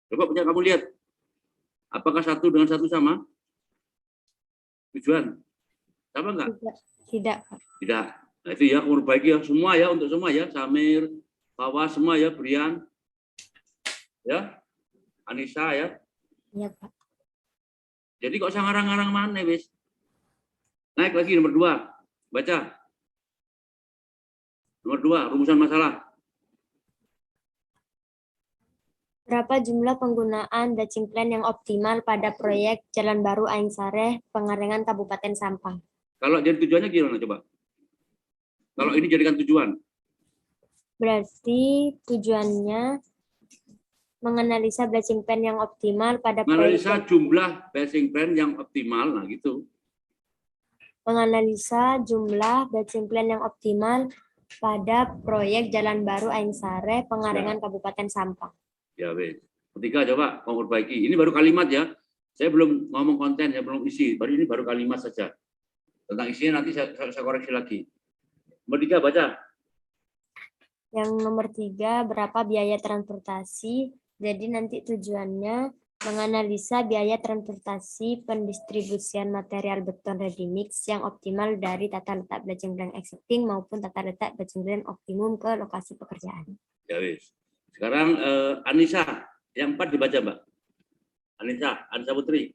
Coba punya kamu lihat. Apakah satu dengan satu sama? Tujuan? Sama enggak? Tidak, Pak. Tidak. Nah, itu ya, kamu perbaiki ya. Semua ya, untuk semua ya. Samir, Fawas, semua ya. Brian. Ya. Anissa ya. Iya, Pak. Jadi kok saya ngarang-ngarang mana, wis? Naik lagi nomor 2. Baca. Nomor 2, rumusan masalah. Berapa jumlah penggunaan batching plan yang optimal pada proyek Jalan Baru Aing Sareh, Pengalengan, Kabupaten Sampang? Kalau jadi tujuannya gimana coba? Kalau ini jadikan tujuan. Berarti tujuannya menganalisa batching plan yang optimal pada Menganalisa proyek. jumlah batching plan yang optimal, nah gitu. Menganalisa jumlah batching plan yang optimal pada proyek Jalan Baru Aing Sareh, Pengalengan, Kabupaten Sampang. Ya, wes. Ketiga coba kamu perbaiki. Ini baru kalimat ya. Saya belum ngomong konten, ya belum isi. Baru ini baru kalimat saja. Tentang isinya nanti saya koreksi lagi. Nomor 3 baca. Yang nomor 3, berapa biaya transportasi? Jadi nanti tujuannya menganalisa biaya transportasi pendistribusian material beton ready mix yang optimal dari tata letak batching plan existing maupun tata letak batching plan optimum ke lokasi pekerjaan. Ya wes. Sekarang Anissa, yang 4 dibaca Mbak. Anissa Putri.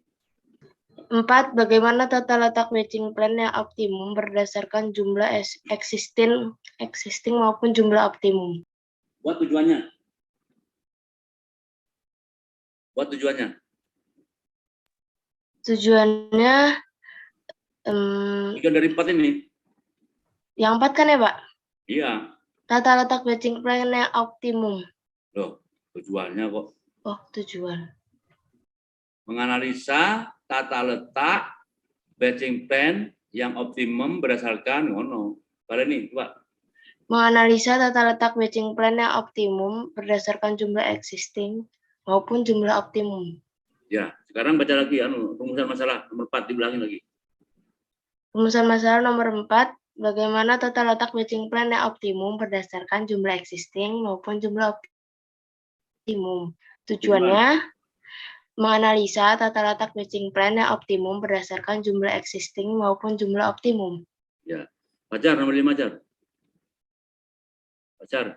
4. Bagaimana tata letak batching plan yang optimum berdasarkan jumlah existing maupun jumlah optimum? Buat tujuannya. Buat tujuannya. Tujuannya Tujuan dari 4 ini. yang 4 kan ya, Pak? Iya. Tata letak batching plan yang optimum. Loh, tujuannya kok. Oh, tujuan. Menganalisa tata letak batching plan yang optimum berdasarkan ngono. Pada ini, coba. Menganalisa tata letak batching plan yang optimum berdasarkan jumlah existing maupun jumlah optimum. Ya, sekarang baca lagi rumusan masalah nomor 4 dibilangin lagi. Rumusan masalah nomor 4, bagaimana tata letak batching plan yang optimum berdasarkan jumlah existing maupun jumlah optimum. Tujuannya menganalisa tata letak batching plan yang optimum berdasarkan jumlah existing maupun jumlah optimum. Ya, Pacar nomor 5 Pacar. Pacar.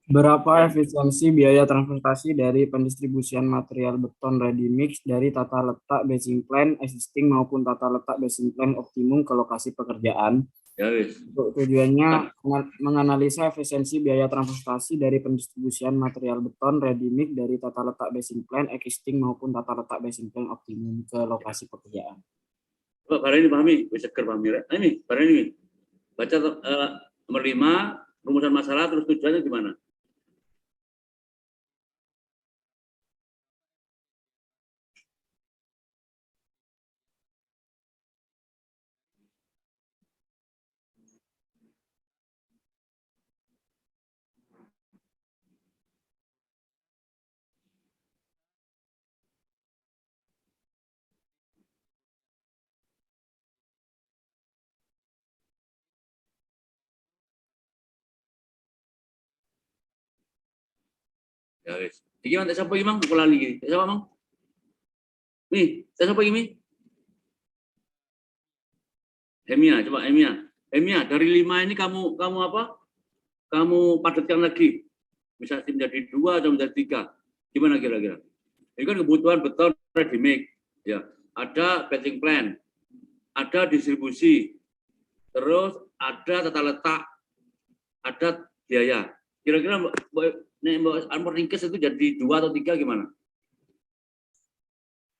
Berapa efisiensi biaya transportasi dari pendistribusian material beton ready mix dari tata letak batching plan existing maupun tata letak batching plan optimum ke lokasi pekerjaan? Ya, wis. Tujuannya menganalisa efisiensi biaya transportasi dari pendistribusian material beton ready mix dari tata letak batching plan existing maupun tata letak batching plan optimum ke lokasi pekerjaan. Pak, barang ini pahami, bisa pahami. Ini, barang ini. Baca nomor 5, rumusan masalah terus tujuannya gimana? Ya wis. Iki man siapa iki mang kula lagi. Siapa mang? Nih, siapa ini? Hemia, coba Hemia. Hemia, dari 5 ini kamu apa? Kamu padatkan lagi. Bisa menjadi 2 atau menjadi 3. Gimana kira-kira? Ini kan kebutuhan beton ready mix. Ya, ada batching plan, ada distribusi, terus ada tata letak, ada biaya. Kira-kira Mbak Armor ringkes itu jadi 2 atau 3 gimana?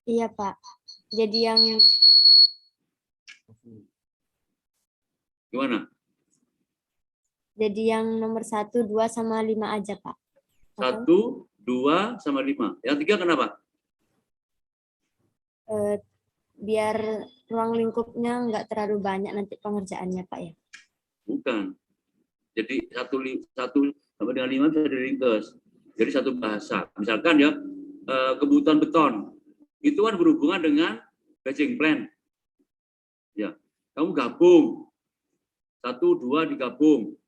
Iya, Pak. Jadi yang Gimana? Jadi yang nomor 1, 2, sama 5 aja, Pak. 1, 2, sama 5. Yang 3 kenapa? Biar ruang lingkupnya nggak terlalu banyak nanti pengerjaannya, Pak ya. Bukan. Jadi 1 sampai dengan 5 bisa diringkes. Jadi satu bahasa. Misalkan ya kebutuhan beton itu kan berhubungan dengan batching plan. Ya, kamu gabung 1, 2 digabung,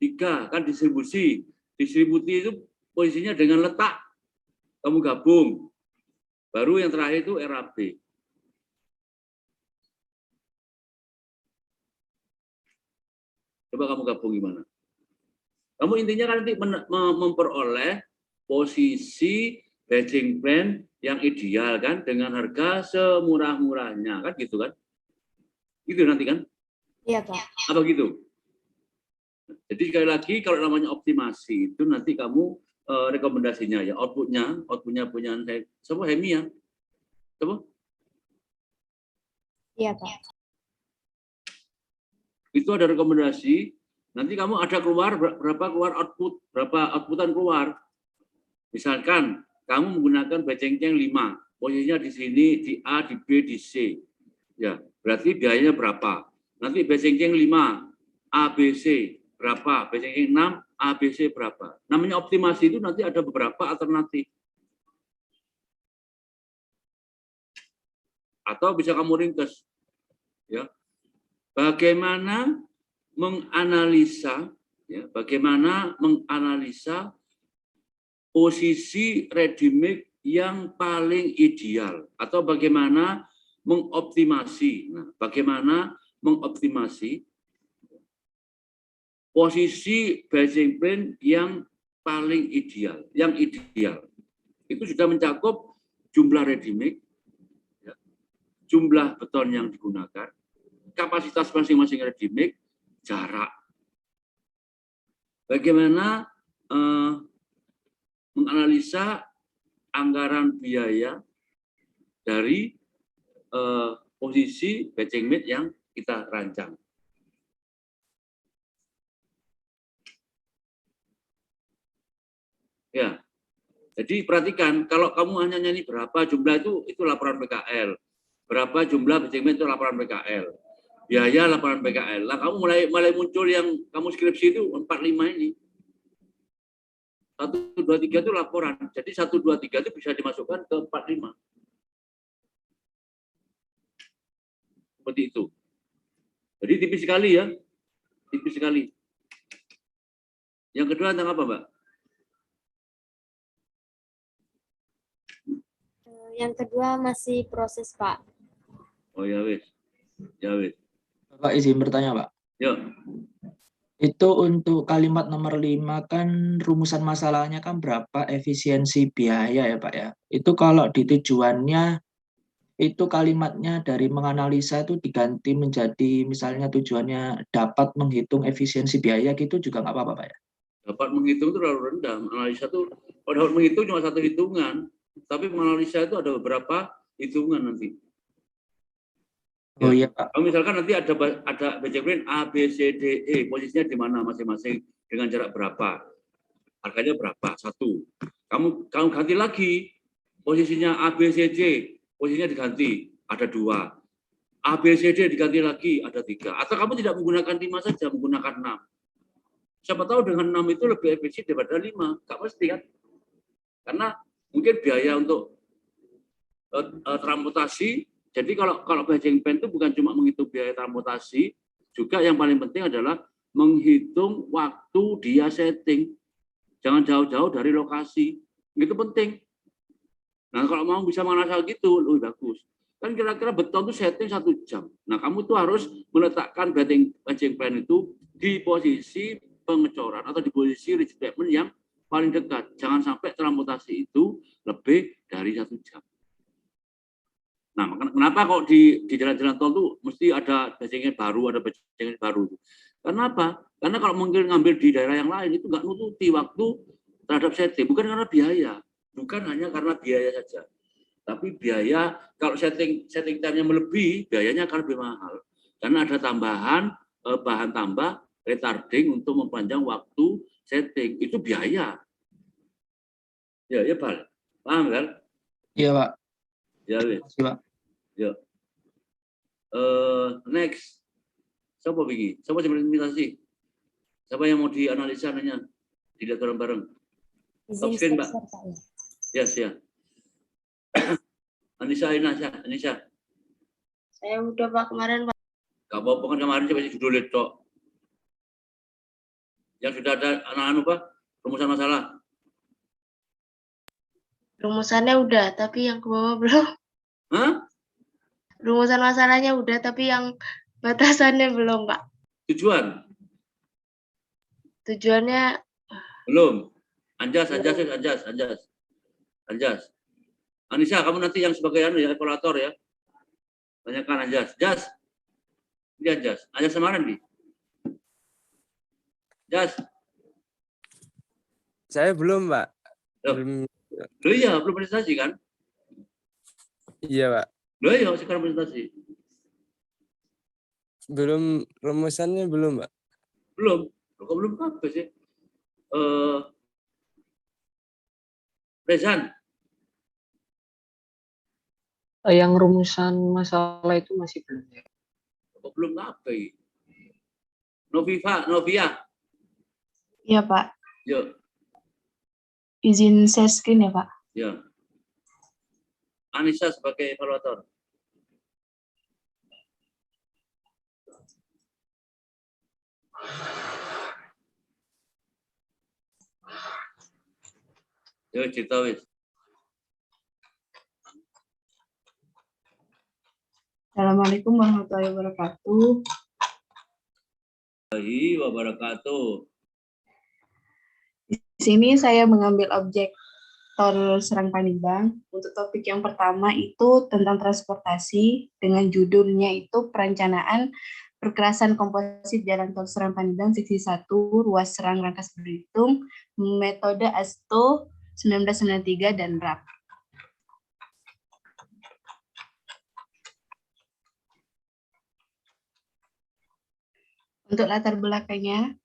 3 kan distribusi. Distribusi itu posisinya dengan letak. kamu gabung. Baru yang terakhir itu RAB. Coba kamu gabung gimana? Kamu intinya kan nanti memperoleh posisi hedging plan yang ideal kan dengan harga semurah-murahnya kan gitu kan? Gitu nanti kan? Iya, Pak. Apa gitu? Jadi sekali lagi kalau namanya optimasi itu nanti kamu rekomendasinya ya outputnya punya semua Hemi ya, semua Iya, Pak. itu ada rekomendasi. Nanti kamu ada keluar berapa keluar output, berapa outputan keluar. Misalkan kamu menggunakan bajengceng 5, posisinya di sini di A, di B, di C. Ya, berarti biayanya berapa? Nanti bajengceng 5, A, B, C berapa? Bajengceng 6, A, B, C berapa? Namanya optimasi itu nanti ada beberapa alternatif. Atau bisa kamu ringkas. Ya. Bagaimana menganalisa posisi ready mix yang paling ideal atau bagaimana mengoptimasi. Nah, bagaimana mengoptimasi posisi bashing plan yang paling ideal, yang ideal. Itu sudah mencakup jumlah ready mix, ya, jumlah beton yang digunakan, kapasitas masing-masing ready mix, jarak. Bagaimana menganalisa anggaran biaya dari posisi batching mix yang kita rancang. Ya, jadi perhatikan kalau kamu hanya nyanyi berapa jumlah itu laporan PKL, berapa jumlah batching mix itu laporan PKL, biaya laporan PKL. Lah kamu mulai muncul yang kamu skripsi itu 45 ini. 1, 2, 3 itu laporan. Jadi 1, 2, 3 itu bisa dimasukkan ke 45. Seperti itu. Jadi tipis sekali ya. Tipis sekali. Yang kedua tentang apa, Mbak? Yang kedua masih proses, Pak. Oh ya wis. Ya wis. Bapak izin bertanya, Pak. Yuk. Itu untuk kalimat nomor 5 kan rumusan masalahnya kan berapa efisiensi biaya ya Pak ya. Itu kalau di tujuannya itu kalimatnya dari menganalisa itu diganti menjadi misalnya tujuannya dapat menghitung efisiensi biaya gitu juga nggak apa-apa Pak ya? Dapat menghitung itu terlalu rendah. Analisa itu kalau dapat menghitung cuma satu hitungan, tapi menganalisa itu ada beberapa hitungan nanti. Oh iya Pak. Kalau misalkan nanti ada batching plan A, B, C, D, E, posisinya di mana masing-masing dengan jarak berapa, harganya berapa, 1. Kamu ganti lagi posisinya A, B, C, D, posisinya diganti, ada 2. A, B, C, D diganti lagi, ada 3. Atau kamu tidak menggunakan 5 saja, menggunakan 6. Siapa tahu dengan 6 itu lebih efisien daripada 5, nggak mesti kan? Karena mungkin biaya untuk transportasi. Jadi kalau batching plan itu bukan cuma menghitung biaya transportasi, juga yang paling penting adalah menghitung waktu dia setting. Jangan jauh-jauh dari lokasi. Itu penting. Nah, kalau mau bisa menganalisa gitu, lebih bagus. Kan kira-kira beton itu setting 1 jam. Nah, kamu tuh harus meletakkan batching plan itu di posisi pengecoran atau di posisi replacement yang paling dekat. Jangan sampai transportasi itu lebih dari 1 jam. Nah, kenapa kok di jalan-jalan tol tuh mesti ada batching baru, ada batching baru? Karena apa? Karena kalau mungkin ngambil di daerah yang lain itu nggak nututi waktu terhadap setting, bukan karena biaya, bukan hanya karena biaya saja, tapi biaya kalau setting time-nya melebihi, biayanya akan lebih mahal karena ada tambahan bahan tambah retarding untuk mempanjang waktu setting, itu biaya. Ya Pak, paham kan? Iya Pak. Ya, Terima kasih Pak. Ya. Next. Siapa begini? Siapa yang berimitasi? Siapa yang mau dianalisa nanya? Dilihat bareng-bareng. Stop screen, Mbak. Yes, ya. Anissa. Saya udah Pak kemarin Pak. Gak apa-apa kan kemarin saya masih judul itu. Yang sudah ada anak-anak Pak, rumusan masalah. Rumusannya udah, tapi yang ke bawah belum. Hah? Rumusan masalahnya udah, tapi yang batasannya belum, Pak. Tujuan? Tujuannya Belum. Anjas. Anissa, kamu nanti yang sebagai evaluator ya. Tanyakan Anjas. Jas. Ini Anjas. Anjas sama Andi. Jas. Saya belum, Pak. Loh. Belum. Loh iya, belum presentasi kan? Iya, Pak. Loh iya, sekarang presentasi. Belum, rumusannya belum, Pak. Belum. Loh, kok belum apa sih? Rezan. Yang rumusan masalah itu masih belum ya. Kok belum apa ya? Novia. Iya, Pak. Yuk, Izin share screen ya, Pak. ya. Anissa sebagai evaluator. Yuk, cerita wis. Assalamualaikum warahmatullahi wabarakatuh. Warahmatullahi wabarakatuh. Di sini saya mengambil objek Tol Serang Panimbang. Untuk topik yang pertama itu tentang transportasi dengan judulnya itu perencanaan perkerasan komposit Jalan Tol Serang Panimbang seksi 1 ruas Serang Rangkas Bitung, metode ASTO 1993 dan RAP. Untuk latar belakangnya,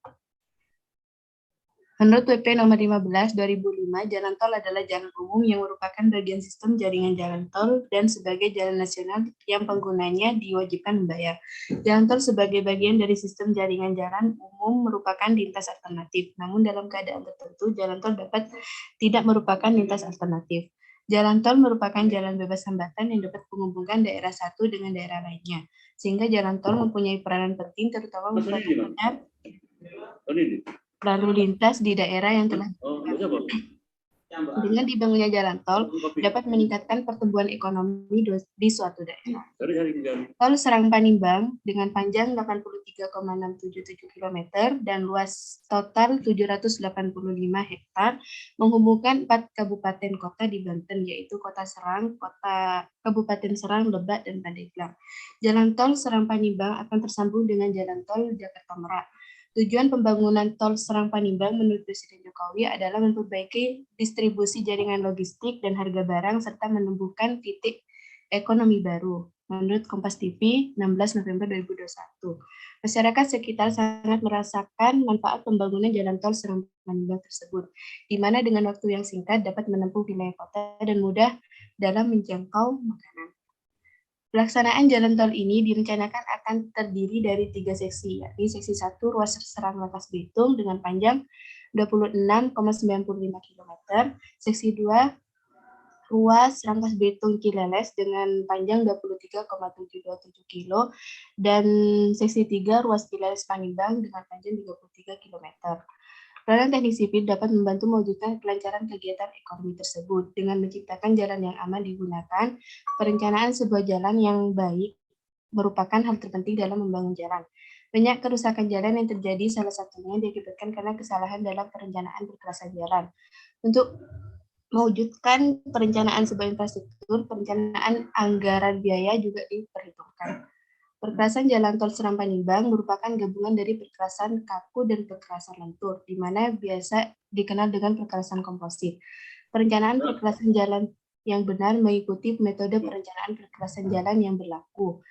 menurut PP nomor 15 2005, jalan tol adalah jalan umum yang merupakan bagian sistem jaringan jalan tol dan sebagai jalan nasional yang penggunanya diwajibkan membayar. Jalan tol sebagai bagian dari sistem jaringan jalan umum merupakan lintas alternatif, namun dalam keadaan tertentu jalan tol dapat tidak merupakan lintas alternatif. Jalan tol merupakan jalan bebas hambatan yang dapat menghubungkan daerah satu dengan daerah lainnya, sehingga jalan tol mempunyai peranan penting terutama mempermudah lalu lintas di daerah yang telah dengan dibangunnya jalan tol dapat meningkatkan pertumbuhan ekonomi di suatu daerah. Tol Serang Panimbang dengan panjang 83,677 km dan luas total 785 hektar menghubungkan 4 kabupaten kota di Banten, yaitu Kota Serang, Kabupaten Serang, Lebak, dan Pandeglang. Jalan tol Serang Panimbang akan tersambung dengan jalan tol Jakarta Merak. Tujuan pembangunan tol Serang Panimbang menurut Presiden Jokowi adalah memperbaiki distribusi jaringan logistik dan harga barang serta menumbuhkan titik ekonomi baru. Menurut Kompas TV 16 November 2021, masyarakat sekitar sangat merasakan manfaat pembangunan jalan tol Serang Panimbang tersebut, di mana dengan waktu yang singkat dapat menempuh wilayah kota dan mudah dalam menjangkau makanan. Pelaksanaan jalan tol ini direncanakan akan terdiri dari 3 seksi, yakni seksi 1 ruas Serang Rangkas Bitung dengan panjang 26,95 km, seksi 2 ruas Rangkas Bitung Cileles dengan panjang 23,727 km, dan seksi 3 ruas Cileles Panimbang dengan panjang 33 km. Peranan teknik sipil dapat membantu mewujudkan kelancaran kegiatan ekonomi tersebut dengan menciptakan jalan yang aman digunakan. Perencanaan sebuah jalan yang baik merupakan hal terpenting dalam membangun jalan. Banyak kerusakan jalan yang terjadi, salah satunya diakibatkan karena kesalahan dalam perencanaan perkerasan jalan. Untuk mewujudkan perencanaan sebuah infrastruktur, perencanaan anggaran biaya juga diperhitungkan. Perkerasan jalan tol Serang Panimbang merupakan gabungan dari perkerasan kaku dan perkerasan lentur, di mana biasa dikenal dengan perkerasan komposit. Perencanaan perkerasan jalan yang benar mengikuti metode perencanaan perkerasan jalan yang berlaku.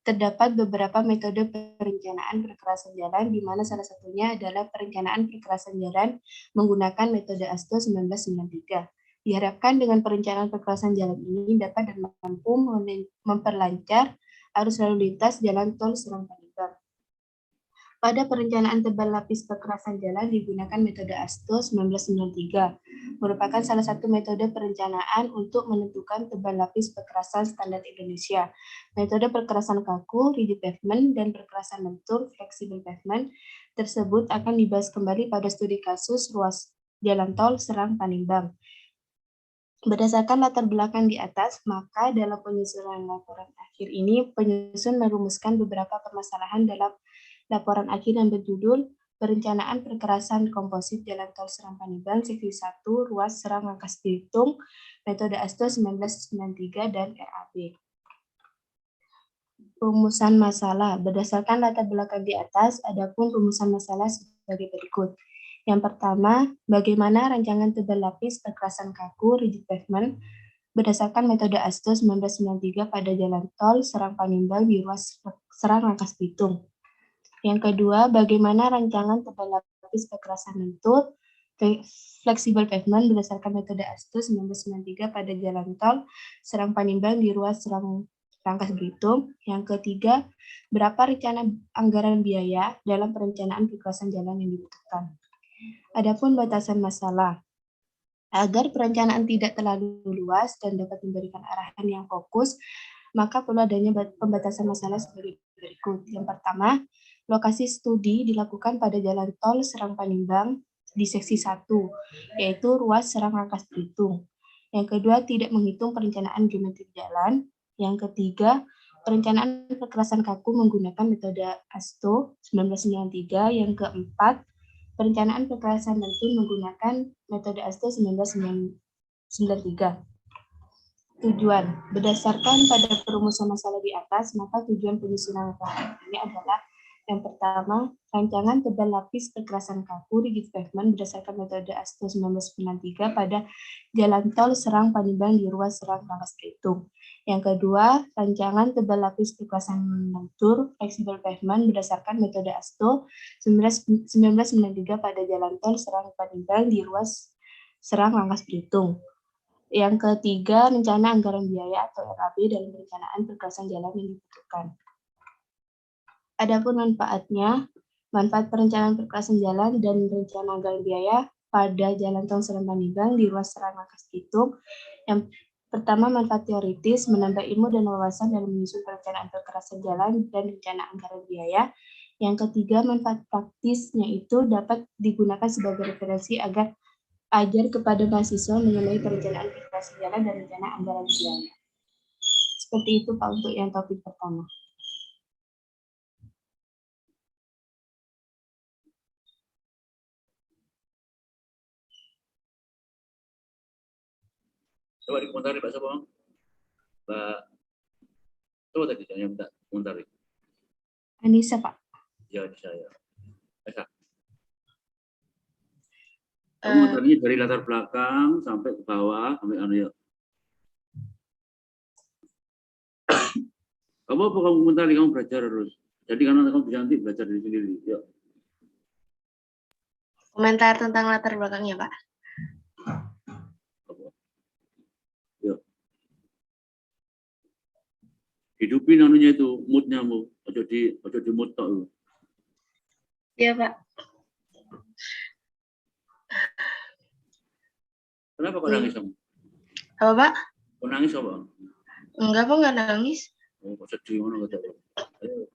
Terdapat beberapa metode perencanaan perkerasan jalan, di mana salah satunya adalah perencanaan perkerasan jalan menggunakan metode ASTO 1993. Diharapkan dengan perencanaan perkerasan jalan ini dapat dan mampu memperlancar arus lalu lintas jalan tol Serang Panimbang. Pada perencanaan tebal lapis perkerasan jalan digunakan metode ASTO 1993, merupakan salah satu metode perencanaan untuk menentukan tebal lapis perkerasan standar Indonesia. Metode perkerasan kaku, rigid pavement, dan perkerasan lentur, flexible pavement, tersebut akan dibahas kembali pada studi kasus ruas jalan tol Serang Panimbang. Berdasarkan latar belakang di atas, maka dalam penyusunan laporan akhir ini, penyusun merumuskan beberapa permasalahan dalam laporan akhir yang berjudul Perencanaan Perkerasan Komposit Jalan Tol Serang Panibang, Seksi 1, Ruas Serang Rangkas Bitung, Metode ASTO 1993, dan RAB. Rumusan masalah. Berdasarkan latar belakang di atas, adapun rumusan masalah sebagai berikut. Yang pertama, bagaimana rancangan tebal lapis perkerasan kaku rigid pavement berdasarkan metode ASTO 1993 pada jalan tol Serang Panimbang di ruas Serang Rangkas Bitung. Yang kedua, bagaimana rancangan tebal lapis perkerasan lentur flexible pavement berdasarkan metode ASTO 1993 pada jalan tol Serang Panimbang di ruas Serang Rangkas Bitung. Yang ketiga, berapa rencana anggaran biaya dalam perencanaan perkerasan jalan yang dibutuhkan. Adapun batasan masalah, agar perencanaan tidak terlalu luas dan dapat memberikan arahan yang fokus, maka perlu adanya pembatasan masalah sebagai berikut. Yang pertama, lokasi studi dilakukan pada jalan tol Serang Panimbang di seksi 1, yaitu ruas Serang Rangkas Bitung. Yang kedua, tidak menghitung perencanaan geometri jalan. Yang ketiga, perencanaan perkerasan kaku menggunakan metode ASTO 1993. Yang keempat, perencanaan perkerasan lentur menggunakan metode ASTO 1993. Tujuan. Berdasarkan pada perumusan masalah di atas, maka tujuan penyusunan laporan ini adalah yang pertama, rancangan tebal lapis perkerasan kaku rigid pavement berdasarkan metode ASTO 1993 pada jalan tol Serang Panimbang di ruas Serang Rangkas Bitung. Yang kedua, rancangan tebal lapis perkerasan lentur flexible pavement berdasarkan metode ASTO 1993 pada jalan tol Serang Panimbang di ruas Serang Rangkas Bitung. Yang ketiga, rencana anggaran biaya atau RAB dalam perencanaan perkerasan jalan yang dibutuhkan. Adapun manfaatnya, manfaat perencanaan perkerasan jalan dan rencana anggaran biaya pada jalan tol Serang Panimbang di ruas Serang Rangkas Bitung. Yang pertama, manfaat teoritis, menambah ilmu dan wawasan dalam menyusun perencanaan perkerasan jalan dan rencana anggaran biaya. Yang ketiga, manfaat praktisnya itu dapat digunakan sebagai referensi agar ajar kepada mahasiswa mengenai perencanaan perkerasan jalan dan rencana anggaran biaya. Seperti itu Pak untuk yang topik pertama. Coba dikomentari Pak siapa? Mbak, coba tadi yang minta komentari. Anissa Pak. Ya, saya. Esa. Kamu tadinya dari latar belakang sampai ke bawah, sampai anu ya. Kamu apa kamu komentari, kamu belajar terus. Jadi karena kamu bisa nanti belajar dari sendiri. Yuk. Komentar tentang latar belakangnya Pak. Yuk. Hidupin anunya itu, moodnya mu. Ojo di mood tok. Iya Pak. Kenapa kok nangis kamu? Apa Pak? Kok nangis apa? Enggak Pak, enggak nangis. Oh, kok sedih ngono kok. Ayo.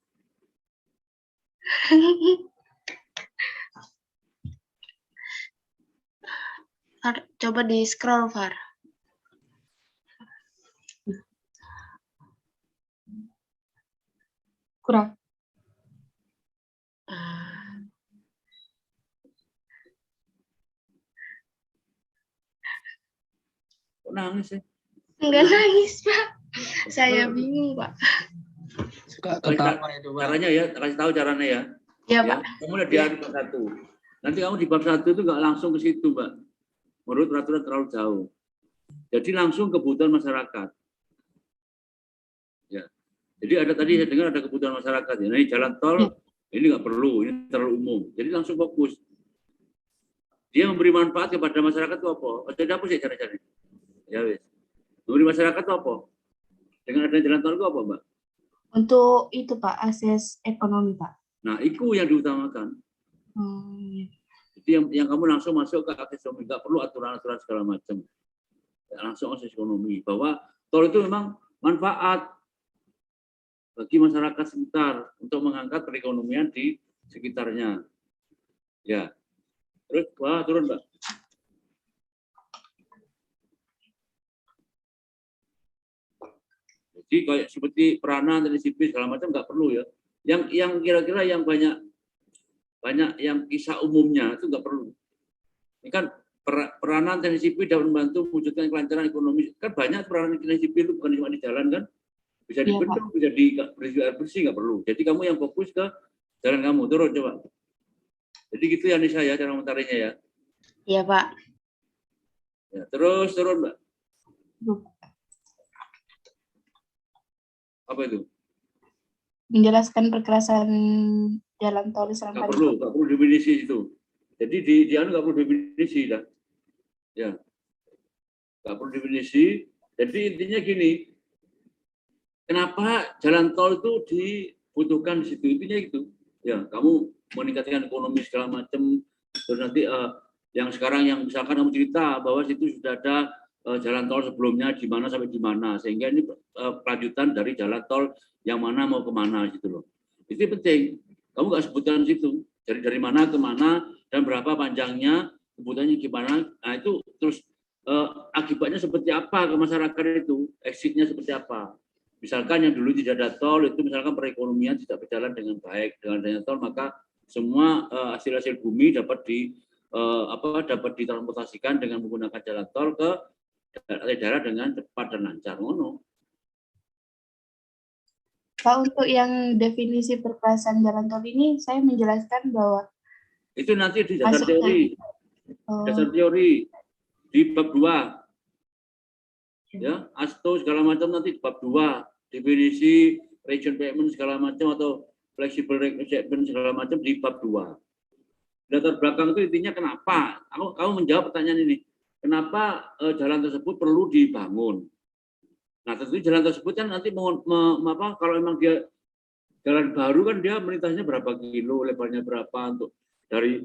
Coba di scroll Far. Kurang. Kok nangis sih? Enggak nangis Pak. Saya bingung Pak. Suka ketawa itu, Pak. Caranya ya, kasih tahu caranya ya. Iya Ya, Pak. kamu lihat di bab 1. Nanti kamu di bab 1 itu nggak langsung ke situ, Mbak. Menurut peraturan terlalu jauh. Jadi langsung kebutuhan masyarakat. Ya. Jadi ada tadi saya dengar ada kebutuhan masyarakat. Ya. Nah, ini jalan tol ini nggak perlu, ini terlalu umum. Jadi langsung fokus. Dia memberi manfaat kepada masyarakat itu apa? Jadi apa sih cara-caranya? Ya wes. Memberi masyarakat itu apa? Dengan adanya jalan tol itu apa, Mbak? Untuk itu Pak, akses ekonomi Pak. Nah, itu yang diutamakan. Jadi yang kamu langsung masuk ke akses ekonomi, nggak perlu aturan-aturan segala macam. Langsung akses ekonomi. Bahwa tol itu memang manfaat bagi masyarakat sekitar untuk mengangkat perekonomian di sekitarnya. Ya. Terus, wah turun Mbak. Jadi kayak seperti peranan, teknik sipil segala macam nggak perlu ya. Yang kira-kira yang banyak yang kisah umumnya itu nggak perlu. Ini kan peranan teknik sipil dapat membantu mewujudkan kelancaran ekonomi. Kan banyak peranan teknik sipil itu bukan cuma di jalan kan. Bisa di Iya, bendung, bisa di air bersih, nggak perlu. Jadi kamu yang fokus ke jalan kamu. Turun coba. Jadi gitu ya Nisa ya cara komentarinya ya. Iya, Pak. Ya, terus turun Mbak. Apa itu? Menjelaskan perkerasan jalan tol Serang Nggak Palembang. perlu definisi itu. Jadi di anu nggak perlu definisi dah. Ya, nggak perlu definisi. Jadi intinya gini, kenapa jalan tol itu dibutuhkan di situ? Intinya itu. Ya, kamu meningkatkan ekonomi segala macam. Terus nanti yang sekarang yang misalkan kamu cerita bahwa situ sudah ada jalan tol sebelumnya di mana sampai di mana, sehingga ini kelanjutan dari jalan tol yang mana mau kemana gitu loh. Itu penting. Kamu nggak sebutkan situ dari mana ke mana dan berapa panjangnya, kebutuhannya gimana. Nah itu terus akibatnya seperti apa ke masyarakat itu, exitnya seperti apa. Misalkan yang dulu tidak ada tol itu misalkan perekonomian tidak berjalan dengan baik, dengan adanya tol maka semua hasil-hasil bumi dapat dapat ditransportasikan dengan menggunakan jalan tol ke daerah dengan cepat dan lancar. Pak, untuk yang definisi perkerasan jalan tol ini, saya menjelaskan bahwa itu nanti di dasar Masuk teori, di bab 2. Ya, ASTO segala macam nanti di bab 2, definisi region payment segala macam atau flexible payment segala macam di bab 2. Latar belakang itu intinya kenapa? Kamu menjawab pertanyaan ini. Kenapa jalan tersebut perlu dibangun? Nah, tentu jalan tersebut kan nanti kalau memang dia jalan baru kan dia melintasinya berapa kilo, lebarnya berapa untuk dari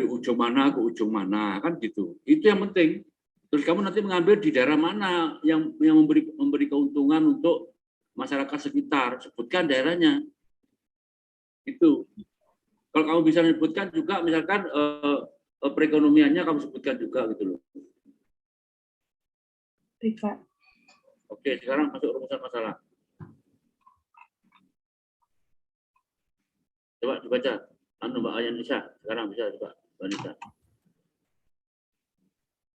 ujung mana ke ujung mana kan gitu. Itu yang penting. Terus kamu nanti mengambil di daerah mana yang memberi keuntungan untuk masyarakat sekitar, sebutkan daerahnya. Itu. Kalau kamu bisa menyebutkan juga misalkan perekonomiannya kamu sebutkan juga gitu loh. Pak. Oke, sekarang masuk rumusan masalah. Coba dibaca. Mbak Ayanisa, sekarang bisa coba Mbak Nisa.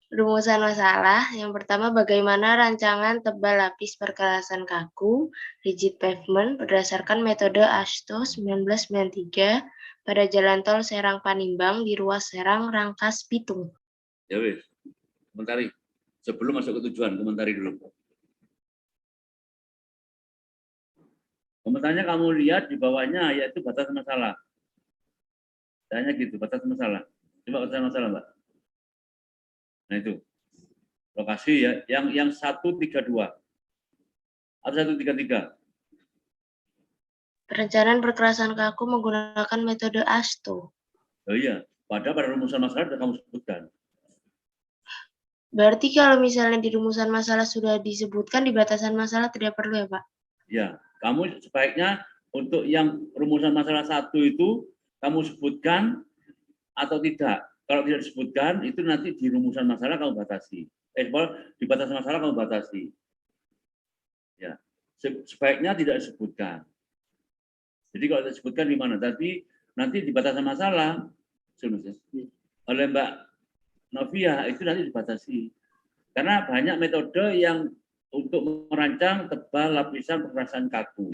Rumusan masalah. Yang pertama, bagaimana rancangan tebal lapis perkerasan kaku rigid pavement berdasarkan metode ASTO 1993 pada jalan tol Serang Panimbang di ruas Serang Rangkas Bitung. Ya wis. Komentari. Sebelum masuk ke tujuan, komentari dulu. Komentarnya kamu lihat di bawahnya yaitu batas masalah. Tanya gitu, batas masalah. Coba batas masalah, Mbak. Nah itu. Lokasi ya, yang 132 atau 133. Perencanaan perkerasan kaku menggunakan metode ASTO. Oh iya, pada rumusan masalah sudah kamu sebutkan. Berarti kalau misalnya di rumusan masalah sudah disebutkan, di batasan masalah tidak perlu ya, Pak? Ya, kamu sebaiknya untuk yang rumusan masalah 1 itu kamu sebutkan atau tidak. Kalau tidak disebutkan, itu nanti di rumusan masalah kamu batasi. Di batas masalah kamu batasi. Ya, sebaiknya tidak disebutkan. Jadi kalau disebutkan di mana? Tapi nanti di batasan masalah oleh Mbak Novia itu nanti dibatasi. Karena banyak metode yang untuk merancang tebal lapisan perkerasan kaku.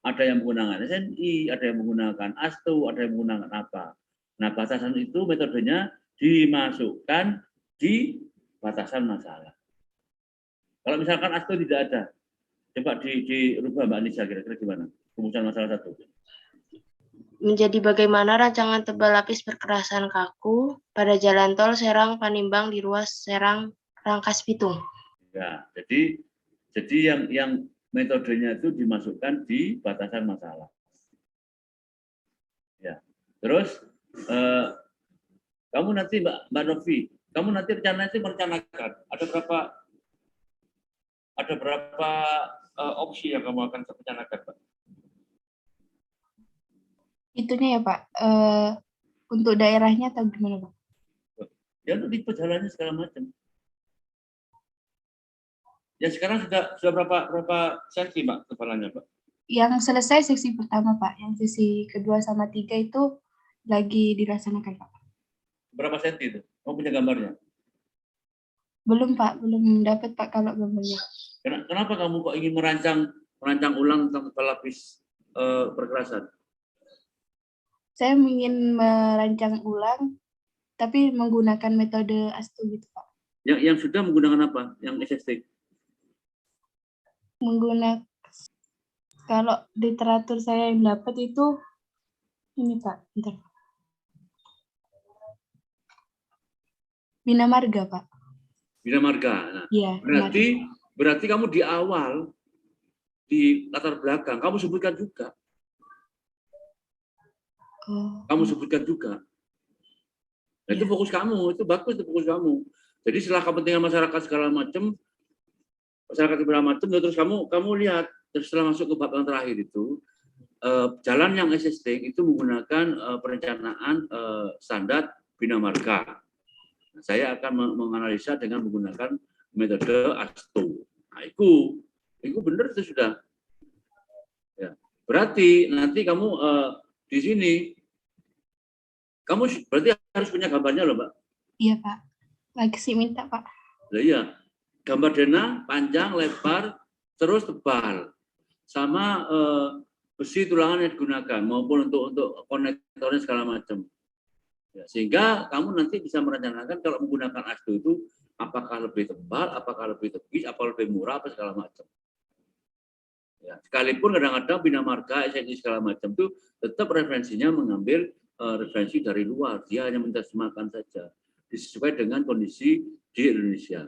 Ada yang menggunakan SNI, ada yang menggunakan ASTO, ada yang menggunakan apa. Nah, batasan itu metodenya dimasukkan di batasan masalah. Kalau misalkan ASTO tidak ada, coba dirubah Mbak Nisa, kira-kira gimana? Rumusan masalah 1. Menjadi bagaimana rancangan tebal lapis perkerasan kaku pada jalan tol Serang Panimbang di ruas Serang Rangkas Bitung. Ya, jadi yang metodenya itu dimasukkan di batasan masalah. Ya, terus kamu nanti Mbak Novi, kamu nanti merencanakan ada berapa opsi yang kamu akan rencanakan, Pak? Itunya ya, Pak. Untuk daerahnya atau gimana, Pak? Ya, untuk tipe jalannya segala macam. Ya sekarang sudah berapa senti Pak kepalanya Pak? Yang selesai seksi pertama, Pak. Yang sesi kedua sama 3 itu lagi dilaksanakan, Pak. Berapa senti itu? Kamu punya gambarnya? Belum, Pak. Belum dapat, Pak, kalau gambarnya. Kenapa kamu kok ingin merancang ulang tentang pelapis perkerasan? Saya ingin merancang ulang, tapi menggunakan metode ASTU gitu, Pak. Yang sudah menggunakan apa? Yang SST? Menggunakan, kalau literatur saya yang dapat itu, ini, Pak. Bentar. Bina Marga, Pak. Bina Marga. Nah, Iya. berarti kamu di awal, di latar belakang, kamu sebutkan juga. Oh. Kamu sebutkan juga. Nah, itu Iya. fokus kamu, itu bagus itu fokus kamu. Jadi setelah kepentingan masyarakat segala macam, terus kamu lihat setelah masuk ke bab yang terakhir itu jalan yang existing itu menggunakan perencanaan standar Bina Marga. Nah, saya akan menganalisa dengan menggunakan metode ASTU. Nah, itu benar itu sudah. Ya. Berarti nanti kamu di sini kamu berarti harus punya gambarnya loh, Mbak. Iya, Pak. Lagi sih minta, Pak. Nah, iya. Gambar denah panjang, lebar, terus tebal. Sama besi tulangan yang digunakan maupun untuk konektornya segala macam. Ya, sehingga kamu nanti bisa merencanakan kalau menggunakan ASTU itu apakah lebih tebal, apakah lebih tebis, apa lebih murah, apa segala macam. Ya, sekalipun kadang-kadang Bina Marga, SNI segala macam itu tetap referensinya mengambil referensi dari luar, dia hanya menerjemahkan saja disesuaikan dengan kondisi di Indonesia.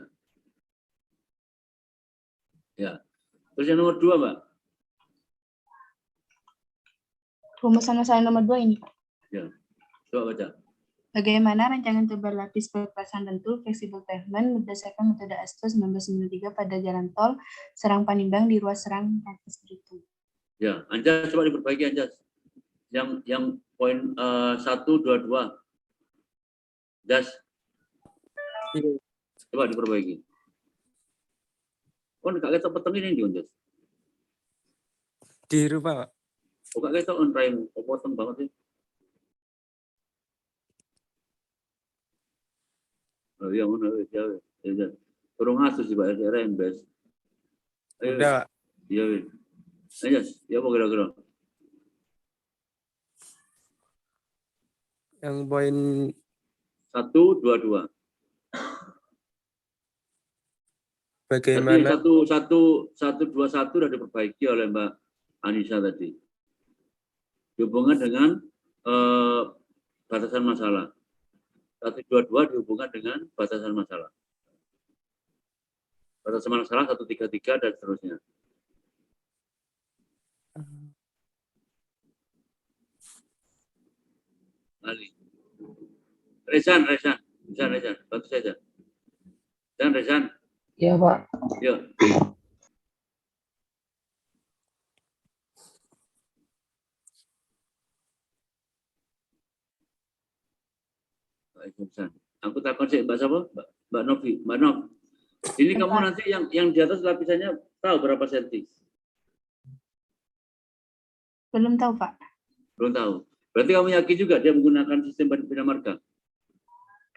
Ya, terus yang nomor 2, Mbak. Rumusan masalah nomor 2 ini, Pak. Ya, coba baca. Bagaimana rancangan tebal lapis perkerasan tentu fleksibel pavement berdasarkan metode ASTU 1993 pada jalan tol Serang Panimbang di ruas Serang Kampus Belitung. Ya, Anjas coba diperbaiki Anjas. Yang poin 122. Jas. Coba diperbaiki. Oh, enggak ketok peteng ini Anjas. Di rumah, Pak. Oh, enggak ketok on raimu. Oh, potong banget sih. Oh, iya, mana ya. Turun asus sih Pak, RMBS. Ayo. Udah, Pak. Iya, Win. Anjas, ya apa kira-kira? Yang poin 122. bagaimana Tadi 121 sudah diperbaiki oleh Mbak Anissa tadi. Dihubungkan dengan batasan masalah. 122 dihubungkan dengan batasan masalah. Batasan masalah 133 dan seterusnya. Ali. Rezan. Bantu saja. Dan Rezan. Iya, Pak. Yuk. Waalaikumsalam. Aku takon sih Mbak siapa? Mbak Novi. Mbak Nov. Ini kamu nanti yang di atas lapisannya tahu berapa senti? Belum tahu, Pak. Belum tahu. Berarti kamu yakin juga dia menggunakan sistem Bina Marga?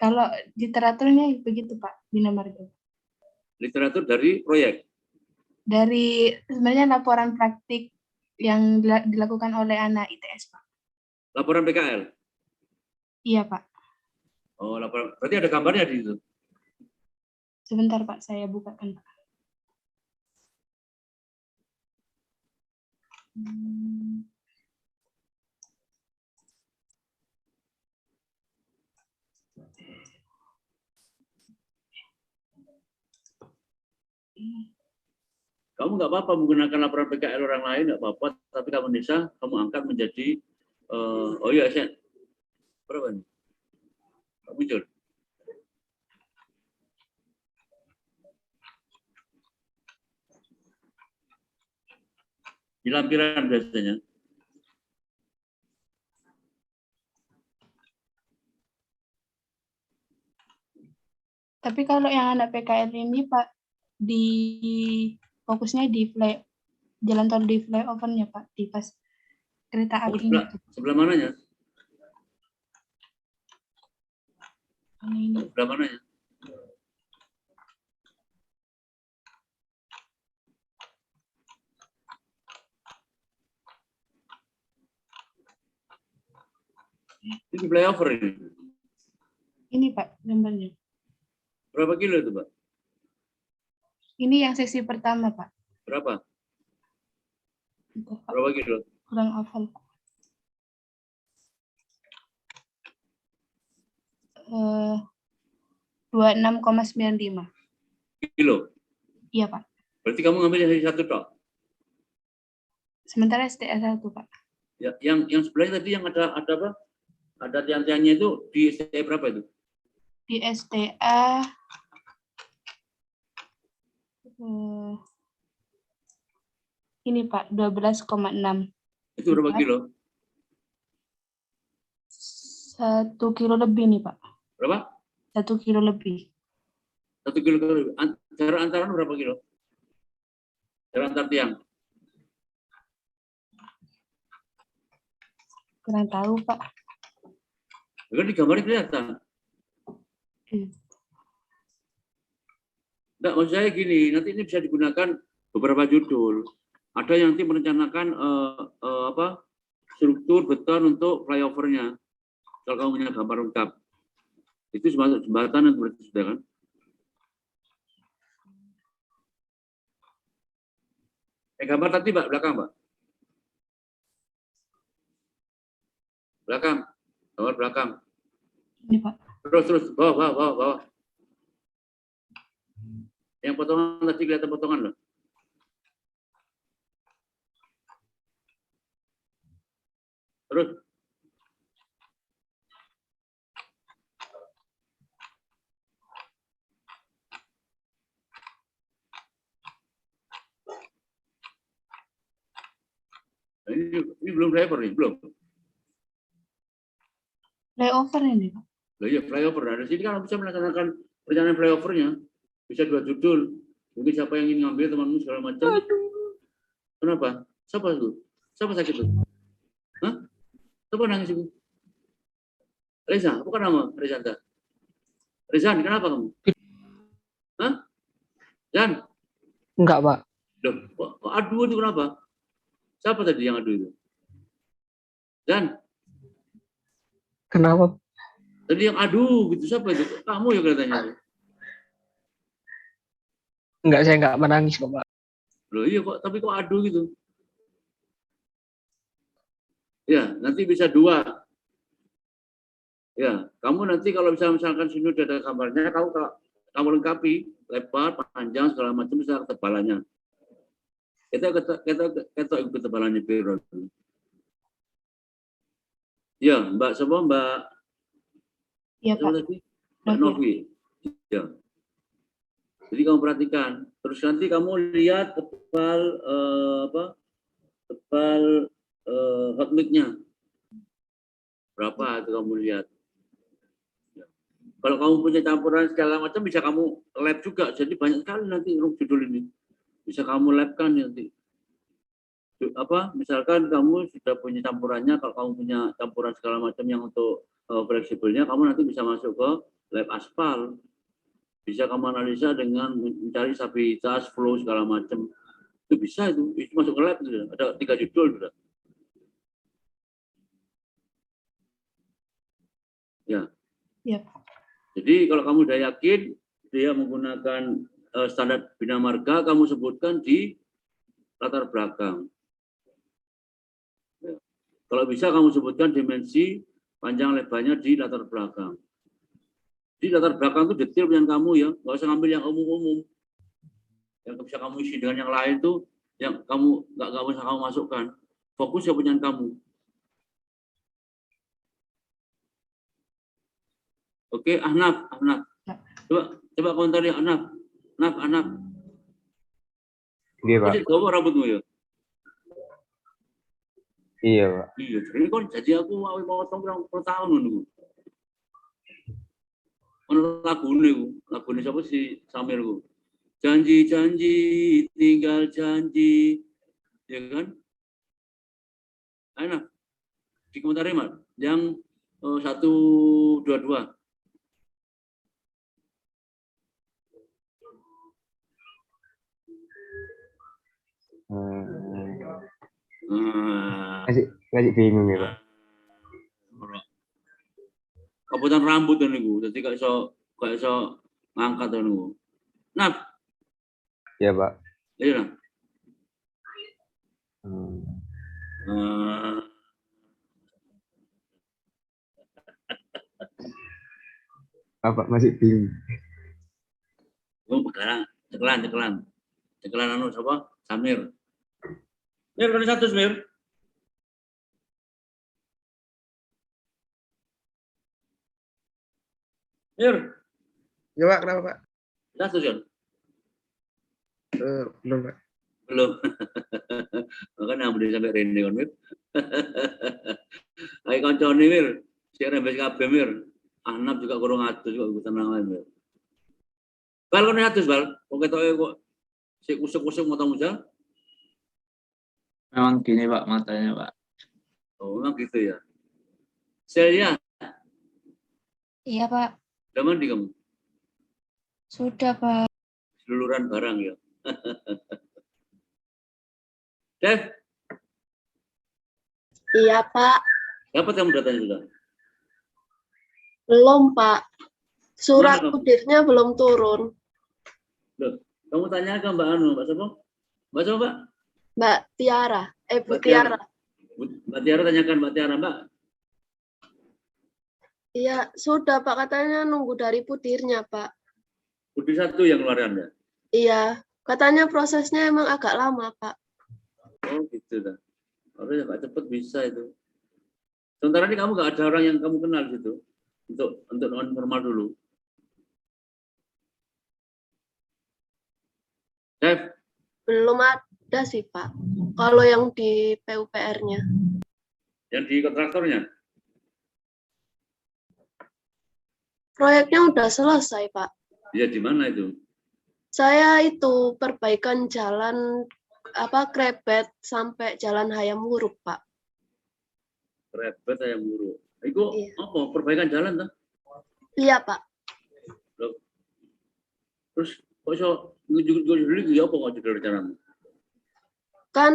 Kalau literaturnya begitu, Pak, Bina Marga. Literatur dari proyek? Dari sebenarnya laporan praktik yang dilakukan oleh anak ITS, Pak. Laporan PKL? Iya, Pak. Oh, laporan. Berarti ada gambarnya di situ? Sebentar, Pak, saya bukakan, Pak. Kamu nggak apa-apa menggunakan laporan PKL orang lain, nggak apa-apa. Tapi kamu bisa, kamu angkat menjadi, oh iya, berapa nih? Kamu muncul. Di lampiran biasanya. Tapi kalau yang anak PKL ini, Pak, di fokusnya di jalan tol di flyovernya Pak, di pas kereta Oh, apinya tuh. sebelah mananya? Mana ini? Sebelah mananya? Ini flyover ini. Ini Pak gambarnya. Berapa kilo itu, Pak? Ini yang seksi pertama Pak. Berapa? Bentar, Pak. Berapa kilo? Kurang hafal Pak. 26,95. Kilo. Iya Pak. Berarti kamu ngambil dari satu tok. Sementara STA 1 Pak. Ya, yang sebelahnya tadi yang ada apa? Ada tiang-tiangnya itu di STE berapa itu? Di STA ini Pak 12,6. Itu berapa kilo? 1 kilo lebih nih Pak. Berapa? 1 kilo lebih. 1 kilo. Jarak antara berapa kilo? Jarak antar tiang. Kurang tahu Pak. Kan di gambarnya kelihatan. Enggak, maksud saya gini, nanti ini bisa digunakan beberapa judul. Ada yang nanti merencanakan struktur beton untuk flyovernya. Kalau kamu punya gambar lengkap. Itu jembatan yang berarti sudah kan? Gambar tadi Mbak, belakang Mbak. Belakang. Gambar belakang. Ini Pak. Terus, bawah. Yang potongan tadi kelihatan potongan loh. Terus. Nah, ini belum flyover nih, belum. Flyover ini Pak. Loh iya, flyover. Nah, di sini kan bisa melaksanakan perencanaan flyovernya. Bisa 2 judul. Mungkin siapa yang ingin ngambil temanmu segala macam. Kenapa? Siapa itu? Siapa sakit itu? Hah? Siapa nangis itu? Reza, bukan nama Rezanta. Rezan, kenapa kamu? Hah? Jan? Enggak, Pak. Loh, kok adu itu kenapa? Siapa tadi yang adu itu? Jan? Kenapa? Tadi yang adu gitu, siapa itu? Kamu ya kelihatannya. Enggak, saya enggak menangis kok, Pak. Loh iya kok, tapi kok adu gitu? Ya, nanti bisa 2. Ya, kamu nanti kalau misalkan sini udah ada gambarnya, kamu lengkapi lebar, panjang segala macam bisa ketebalannya. Kita ikut ketebalannya biru. Ya, Mbak siapa Mbak? Iya Pak. Mbak Novi. Ya. Jadi kamu perhatikan. Terus nanti kamu lihat tebal hot mic-nya. Berapa itu kamu lihat. Ya. Kalau kamu punya campuran segala macam bisa kamu lab juga. Jadi banyak sekali nanti judul ini. Bisa kamu labkan nanti. Misalkan kamu sudah punya campurannya, kalau kamu punya campuran segala macam yang untuk fleksibelnya, kamu nanti bisa masuk ke lab aspal. Bisa kamu analisa dengan mencari stabilitas, flow segala macam. Itu bisa itu masuk ke lab itu. Ada 3 judul sudah. Ya. Iya. Jadi kalau kamu udah yakin dia menggunakan standar bina marga, kamu sebutkan di latar belakang. Ya. Kalau bisa kamu sebutkan dimensi panjang lebarnya di latar belakang. Di latar belakang itu detail yang kamu ya, nggak usah ngambil yang umum-umum. Yang bisa kamu isi dengan yang lain tuh, yang kamu nggak usah kamu masukkan. Fokus ya punya kamu. Oke, Ahnaf. Coba komentar ya Ahnaf. Ahnaf. Iya, Pak. Masih gawa rambutmu ya? Iya, Pak. Iya, jadi kan jadi aku mau potong per tahun dulu. Ono lagune siapa si Samir ku. Janji-janji, tinggal janji. Ya kan? Enak. Dikomentari, Mas. Yang 122. Nah, Masih bingung ya, Pak. kabutan rambut kan niku. Dadi gak iso ngangkat kan niku. Nah, Ya, Pak. iya nah. Apa masih bingung? Sekarang cekelan anu siapa? Samir. Mir kan 100 Mir. Mir, Ya, Pak, kenapa, Pak? 100 kan? Belum, Pak. Belum. Makanya ambil sampai rene kon Mir. Ayo koncone Mir. Si rembes kabeh Mir. Ahnaf juga kurang 100 juga ikutan nang Mir. Bal kon 100 bal. Kok ketoke kok si kusuk-kusuk mata muja. Memang gini Pak matanya Pak. Oh, memang gitu ya. Celia, Iya, Pak. udah mandi kamu? Sudah, Pak. Seluluran barang ya. Dev, Iya, Pak. dapat kamu datanya sudah? Belum, Pak. Surat Mana, Pak? kudirnya belum turun. Loh, kamu tanya ke Mbak Anu, Mbak siapa? Mbak siapa, Mbak? Mbak Tiara. Bu Mbak Tiara. Tiara. Mbak Tiara tanyakan Mbak Tiara, Mbak. Iya, sudah, Pak. Katanya nunggu dari pudirnya, Pak. Budi 1 yang keluar Anda. Iya. Katanya prosesnya emang agak lama, Pak. Oh, gitu dah. Harusnya nggak cepet bisa itu. Sementara ini kamu nggak ada orang yang kamu kenal gitu untuk non formal dulu. Dev, Belum ada sih, Pak. Kalau yang di PUPR-nya. yang di kontraktornya. Proyeknya udah selesai, Pak. Dia di mana itu? Saya itu perbaikan jalan Krebet sampai Jalan Hayam Wuruk, Pak. Rebet yang buruk. Itu Iya. apa? Perbaikan jalan tuh? Iya, Pak. Terus kok iso dulu ya apa nggak judul rencanamu? Kan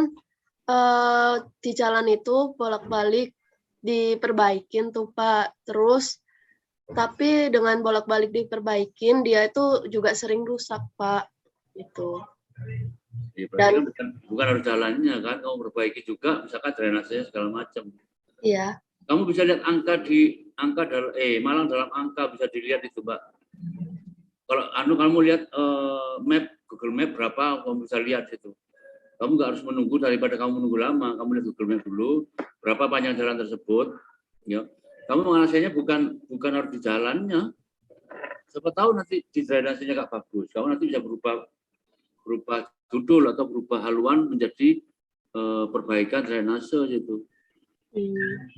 di jalan itu bolak-balik diperbaikin tuh, Pak. Terus tapi dengan bolak-balik diperbaikin dia itu juga sering rusak, Pak. Itu. Ya, berarti kan bukan harus jalannya kan, kamu perbaiki juga misalkan drainasenya segala macam. Iya. Kamu bisa lihat Malang dalam angka bisa dilihat itu, Mbak. Kalau kamu lihat map Google Map berapa, kamu bisa lihat itu. Kamu nggak harus menunggu daripada kamu menunggu lama. Kamu lihat Google Map dulu, berapa panjang jalan tersebut. Ya, kamu menganalisanya bukan harus di jalannya. Siapa tahu nanti di drainasenya nggak bagus. Kamu nanti bisa berubah judul atau berubah haluan menjadi perbaikan drainase gitu.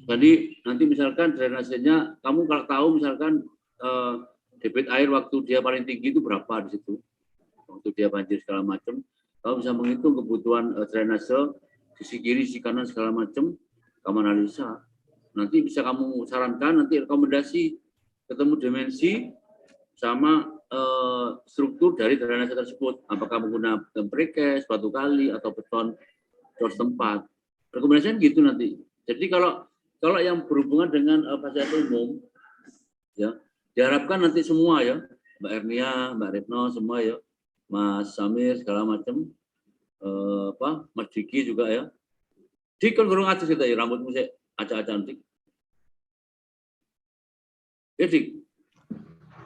Jadi nanti misalkan drainasenya, kamu kalau tahu misalkan debit air waktu dia paling tinggi itu berapa di situ, waktu dia banjir segala macam, kamu bisa menghitung kebutuhan drainase sisi kiri, sisi kanan segala macam, kamu analisa. Nanti bisa kamu sarankan, nanti rekomendasi, ketemu dimensi sama struktur dari drainase tersebut. Apakah menggunakan prekes, batu kali, atau beton setempat. Rekomendasinya gitu nanti. Jadi kalau yang berhubungan dengan fasilitas umum, ya diharapkan nanti semua ya, Mbak Ernia, Mbak Retno semua ya, Mas Samir segala macam, Mas Diki juga ya. Dik kan gurung aja kita ya, rambutmu sih acak-acakan Dik. Ya Dik.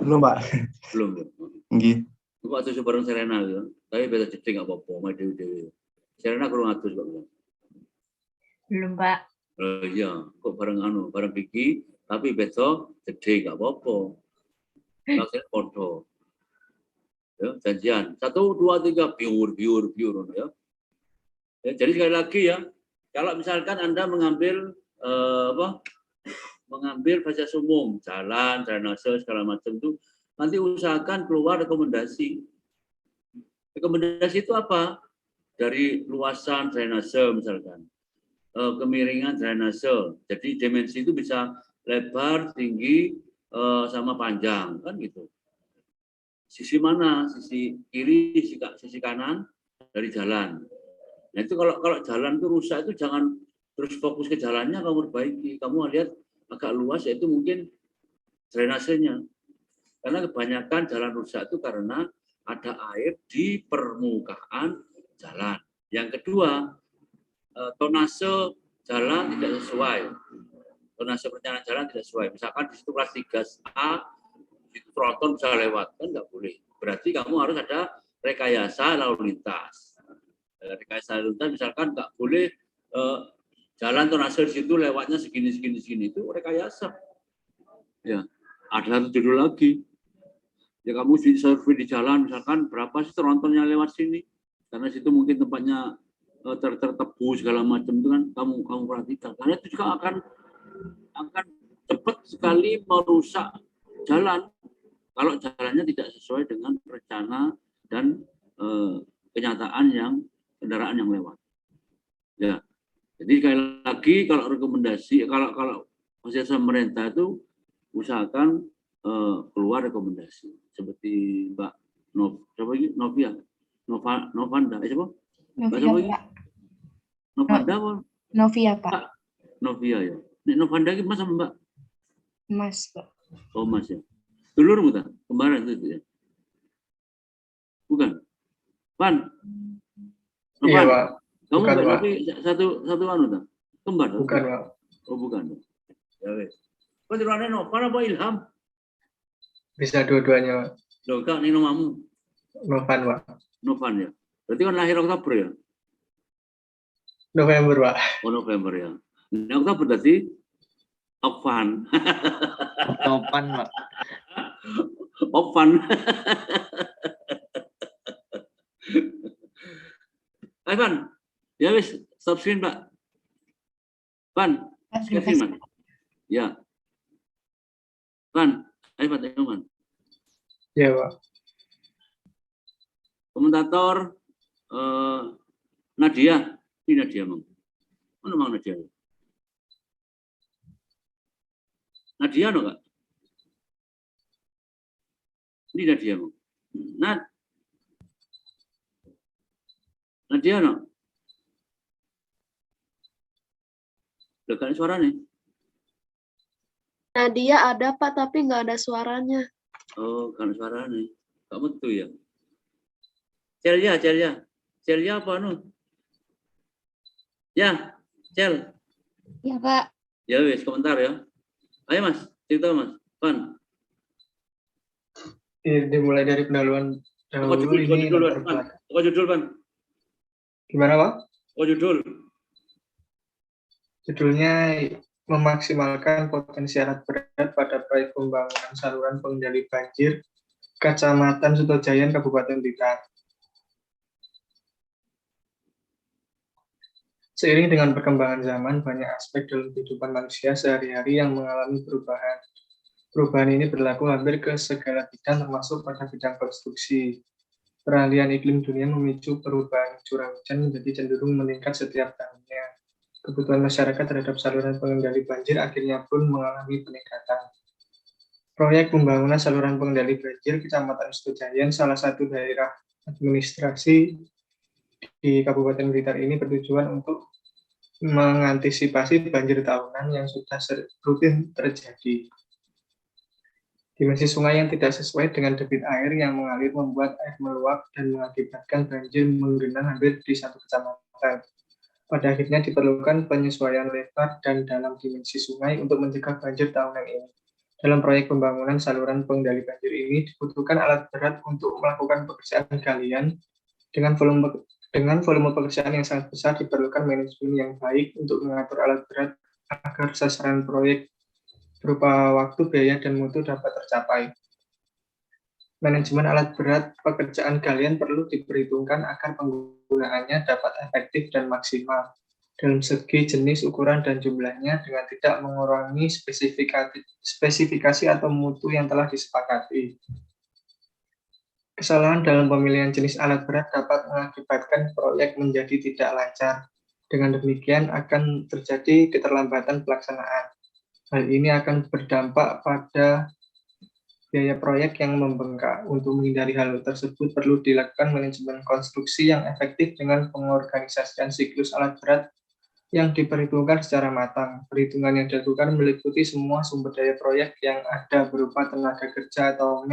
Belum, Pak. Belum ya. Nggih. Kok atus bareng Serena ya. Tapi beda jeding nggak apa-apa, mau dewi-dewi. Serena gurung atus kok. Belum, Pak. Iya, kok bareng Diki, tapi besok jeding nggak apa-apa. Maksudnya foto. Ya, janjian. 1, 2, 3, biur ya. Ya. Jadi sekali lagi ya, kalau misalkan Anda mengambil fasilitas umum, jalan, drainase segala macam itu, nanti usahakan keluar rekomendasi. Rekomendasi itu apa? Dari luasan drainase misalkan, kemiringan drainase. Jadi dimensi itu bisa lebar, tinggi, sama panjang, kan gitu. Sisi mana? Sisi kiri, sisi kanan dari jalan. Nah itu kalau jalan itu rusak itu jangan terus fokus ke jalannya, kamu perbaiki. Kamu lihat agak luas, yaitu mungkin drainasenya. Karena kebanyakan jalan rusak itu karena ada air di permukaan jalan. Yang kedua, tonase jalan tidak sesuai. Tonase perencanaan jalan tidak sesuai. Misalkan di situ kelas 3A, itu tronton bisa lewat, kan nggak boleh. Berarti kamu harus ada rekayasa lalu lintas. Rekayasa lalu lintas misalkan nggak boleh jalan tonase di situ lewatnya segini itu rekayasa. Ya, ada satu judul lagi. Ya kamu survei di jalan misalkan berapa sih trontonnya lewat sini? Karena situ mungkin tempatnya tertebu segala macam itu kan kamu perhatikan. Karena itu juga akan cepat sekali merusak jalan kalau jalannya tidak sesuai dengan rencana dan kenyataan kendaraan yang lewat. Ya, jadi sekali lagi kalau rekomendasi kalau fasilitas pemerintah itu usahakan keluar rekomendasi seperti Mbak Novia, Novanda, siapa? Novia, Pak. Novanda apa? Novia, Pak. Novia ya. Nek Novanda ini Mas sama Mbak? Mas, Pak. Oh Mas ya. Dulurmu tak? Kemarin itu ya? Bukan? Pan? Iya, Pak. Kamu Bukan, Mbak Pak. Novi satu anu tak? Kembar? Bukan, Pak. Oh bukan. Ya wes. Kau tirane Novan apa Ilham? Bisa dua-duanya, Pak. Loh, Kak, ini namamu? Novan, Pak. Novan ya. Berarti kan lahir Oktober ya? November, Pak. Oh November ya. Ini Oktober berarti Okvan. Topan, Pak. Okvan. Ayo, Pan. Ya wis, stop screen, Pak. Pan, Pak, stop terima screen, kasih. Pan. Ya. Pan, ayo Pan, ayo Pan. Iya, Pak. Komentator Nadia. Ini Nadia, Mang. Mana Mang Nadia? Nadia, no, Kak? Ini Nadia, Mang. Nadia, no? Dekat suara nih. Nadia ada Pak, tapi nggak ada suaranya. Oh, kan suara nih. Kamu tuh ya. Celia apa nu? Ya, Cel. Ya, Pak. Ya wes, komentar ya. Ayo Mas, cerita Mas. Pan. Ini dimulai dari pendahuluan Kok dahulu ini judul, nomor Pan. 4. Kok judul, Pan. Gimana, Pak? Kok judul. Judulnya memaksimalkan potensi alat berat pada proyek pembangunan saluran pengendali banjir Kecamatan Sutojayan, Kabupaten Blitar. Seiring dengan perkembangan zaman, banyak aspek dalam kehidupan manusia sehari-hari yang mengalami perubahan. Perubahan ini berlaku hampir ke segala bidang, termasuk pada bidang konstruksi. Peralihan iklim dunia memicu perubahan curah hujan menjadi cenderung meningkat setiap tahunnya. Kebutuhan masyarakat terhadap saluran pengendali banjir akhirnya pun mengalami peningkatan. Proyek pembangunan saluran pengendali banjir Kecamatan Sutojayan, salah satu daerah administrasi di Kabupaten Blitar ini bertujuan untuk mengantisipasi banjir tahunan yang sudah rutin terjadi. Dimensi sungai yang tidak sesuai dengan debit air yang mengalir membuat air meluap dan mengakibatkan banjir menggenang hampir di satu kecamatan. Pada akhirnya diperlukan penyesuaian lebar dan dalam dimensi sungai untuk mencegah banjir tahunan ini. Dalam proyek pembangunan saluran pengendali banjir ini dibutuhkan alat berat untuk melakukan pekerjaan galian dengan volume pekerjaan yang sangat besar. Diperlukan manajemen yang baik untuk mengatur alat berat agar sasaran proyek berupa waktu, biaya, dan mutu dapat tercapai. Manajemen alat berat pekerjaan galian perlu diperhitungkan agar penggunaannya dapat efektif dan maksimal dalam segi jenis, ukuran, dan jumlahnya dengan tidak mengurangi spesifikasi atau mutu yang telah disepakati. Kesalahan dalam pemilihan jenis alat berat dapat mengakibatkan proyek menjadi tidak lancar. Dengan demikian akan terjadi keterlambatan pelaksanaan. Hal ini akan berdampak pada biaya proyek yang membengkak. Untuk menghindari hal tersebut perlu dilakukan manajemen konstruksi yang efektif dengan pengorganisasian siklus alat berat yang diperhitungkan secara matang. Perhitungan yang dilakukan meliputi semua sumber daya proyek yang ada berupa tenaga kerja atau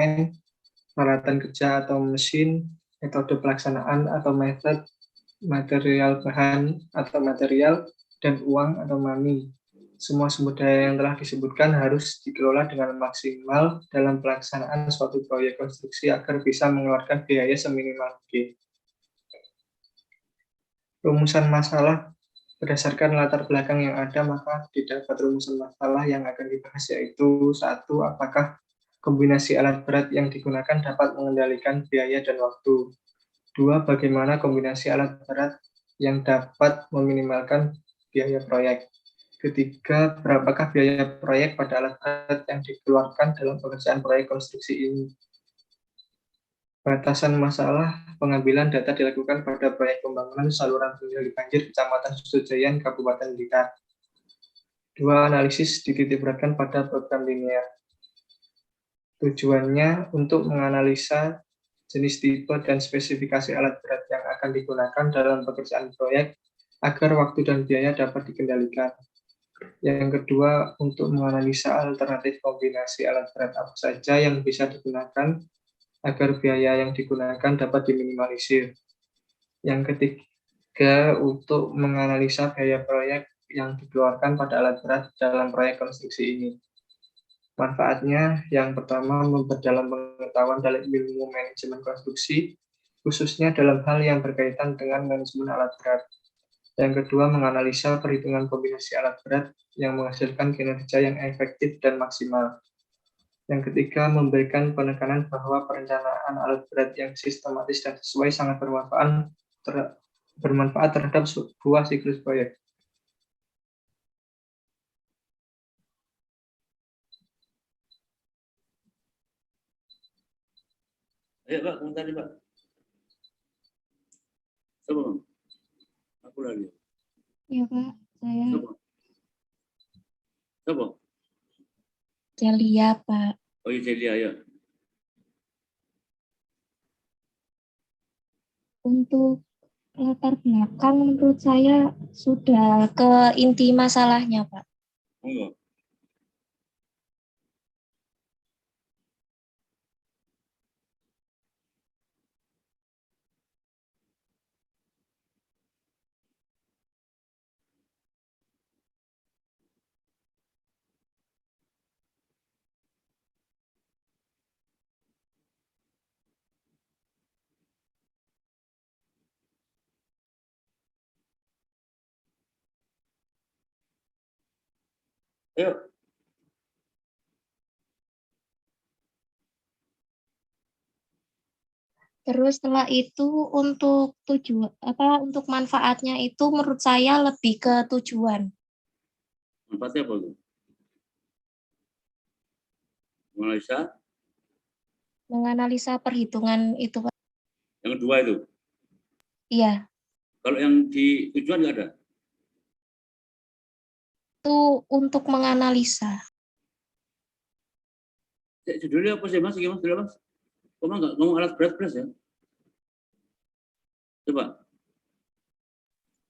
peralatan kerja atau mesin, metode pelaksanaan atau metode, material bahan atau material, dan uang atau money. Semua sumber daya yang telah disebutkan harus dikelola dengan maksimal dalam pelaksanaan suatu proyek konstruksi agar bisa mengeluarkan biaya seminimal mungkin. Rumusan masalah berdasarkan latar belakang yang ada, maka didapat rumusan masalah yang akan dibahas, yaitu 1. Apakah kombinasi alat berat yang digunakan dapat mengendalikan biaya dan waktu. 2. Bagaimana kombinasi alat berat yang dapat meminimalkan biaya proyek. Ketiga, berapakah biaya proyek pada alat berat yang dikeluarkan dalam pekerjaan proyek konstruksi ini. Batasan masalah pengambilan data dilakukan pada proyek pembangunan saluran pengendali banjir Kecamatan Sutojayan, Kabupaten Blitar. 2. Analisis dititikberatkan pada program linear. Tujuannya untuk menganalisa jenis, tipe, dan spesifikasi alat berat yang akan digunakan dalam pekerjaan proyek agar waktu dan biaya dapat dikendalikan. Yang kedua, untuk menganalisa alternatif kombinasi alat berat apa saja yang bisa digunakan agar biaya yang digunakan dapat diminimalisir. Yang ketiga, untuk menganalisa biaya proyek yang dikeluarkan pada alat berat dalam proyek konstruksi ini. Manfaatnya, yang pertama, memperdalam pengetahuan dalam ilmu manajemen konstruksi, khususnya dalam hal yang berkaitan dengan manajemen alat berat. Yang kedua, menganalisa perhitungan kombinasi alat berat yang menghasilkan kinerja yang efektif dan maksimal. Yang ketiga, memberikan penekanan bahwa perencanaan alat berat yang sistematis dan sesuai sangat bermanfaat terhadap sebuah siklus proyek. Ayo Pak, komentar nih Pak. Coba Bang. Aku lagi. Ya Pak, saya Coba. Coba. Celia Pak. Oh iya Celia ya. Untuk latar belakang menurut saya sudah ke inti masalahnya Pak. Enggak. Ayo. Terus setelah itu untuk untuk manfaatnya itu menurut saya lebih ke tujuan. Manfaatnya apa tuh? Menganalisa perhitungan itu Pak. Yang kedua itu. Iya, Kalau yang di tujuan nggak ada. itu untuk menganalisa. Judulnya apa sih Mas? Gimana judulnya Mas? Kamu nggak ngomong alat berat ya? Coba.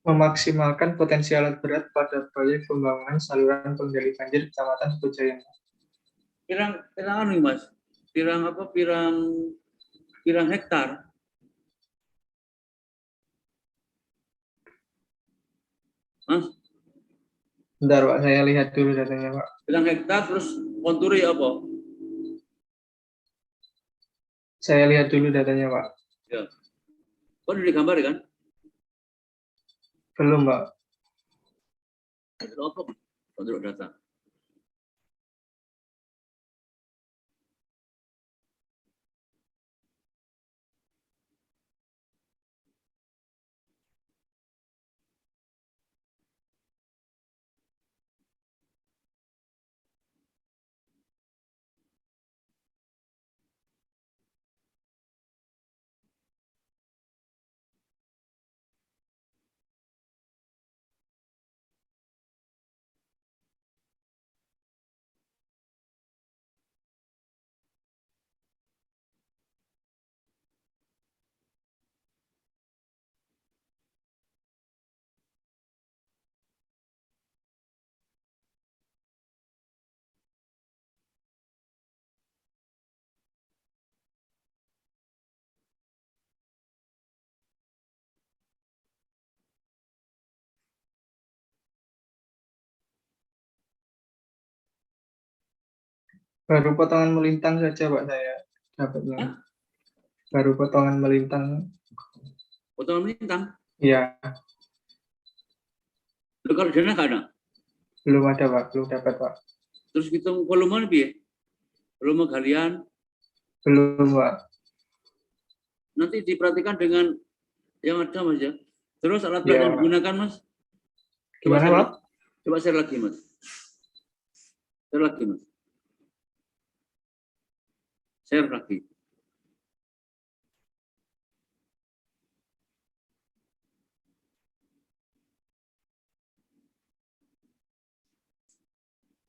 Memaksimalkan potensi alat berat pada proyek pembangunan saluran pengendali banjir Kecamatan Sutojayan. Pirang anu Mas? Pirang apa? Pirang hektar. Mas? Bentar Pak, saya lihat dulu datanya Pak. Pirang hektar terus konturi apa? Saya lihat dulu datanya Pak. Ya. Kok udah digambar kan? Belum Pak. Itu apa? Konturi data. Baru potongan melintang saja Pak saya dapatnya. Hah? Baru potongan melintang. Potongan melintang. Iya, Loh, kalau dana nggak ada. belum ada Pak, belum dapat Pak. Terus hitung volume lebih, volume galian. Belum Pak. Nanti diperhatikan dengan yang ada Mas ya. Terus alat berat Iya, yang Pak. digunakan Mas. Gimana share Pak? Coba share lagi Mas. Share lagi Mas. Share lagi.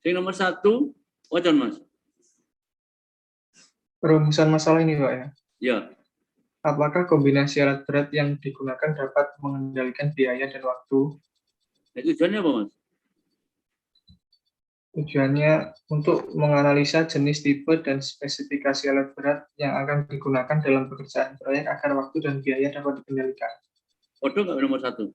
Yang nomor 1, wajan Mas. Perumusan masalah ini Pak ya. Ya, Apakah kombinasi alat berat yang digunakan dapat mengendalikan biaya dan waktu? nah, tujuannya apa Mas? Tujuannya untuk menganalisa jenis, tipe, dan spesifikasi alat berat yang akan digunakan dalam pekerjaan proyek agar waktu dan biaya dapat dikendalikan. Waduh nggak nomor 1.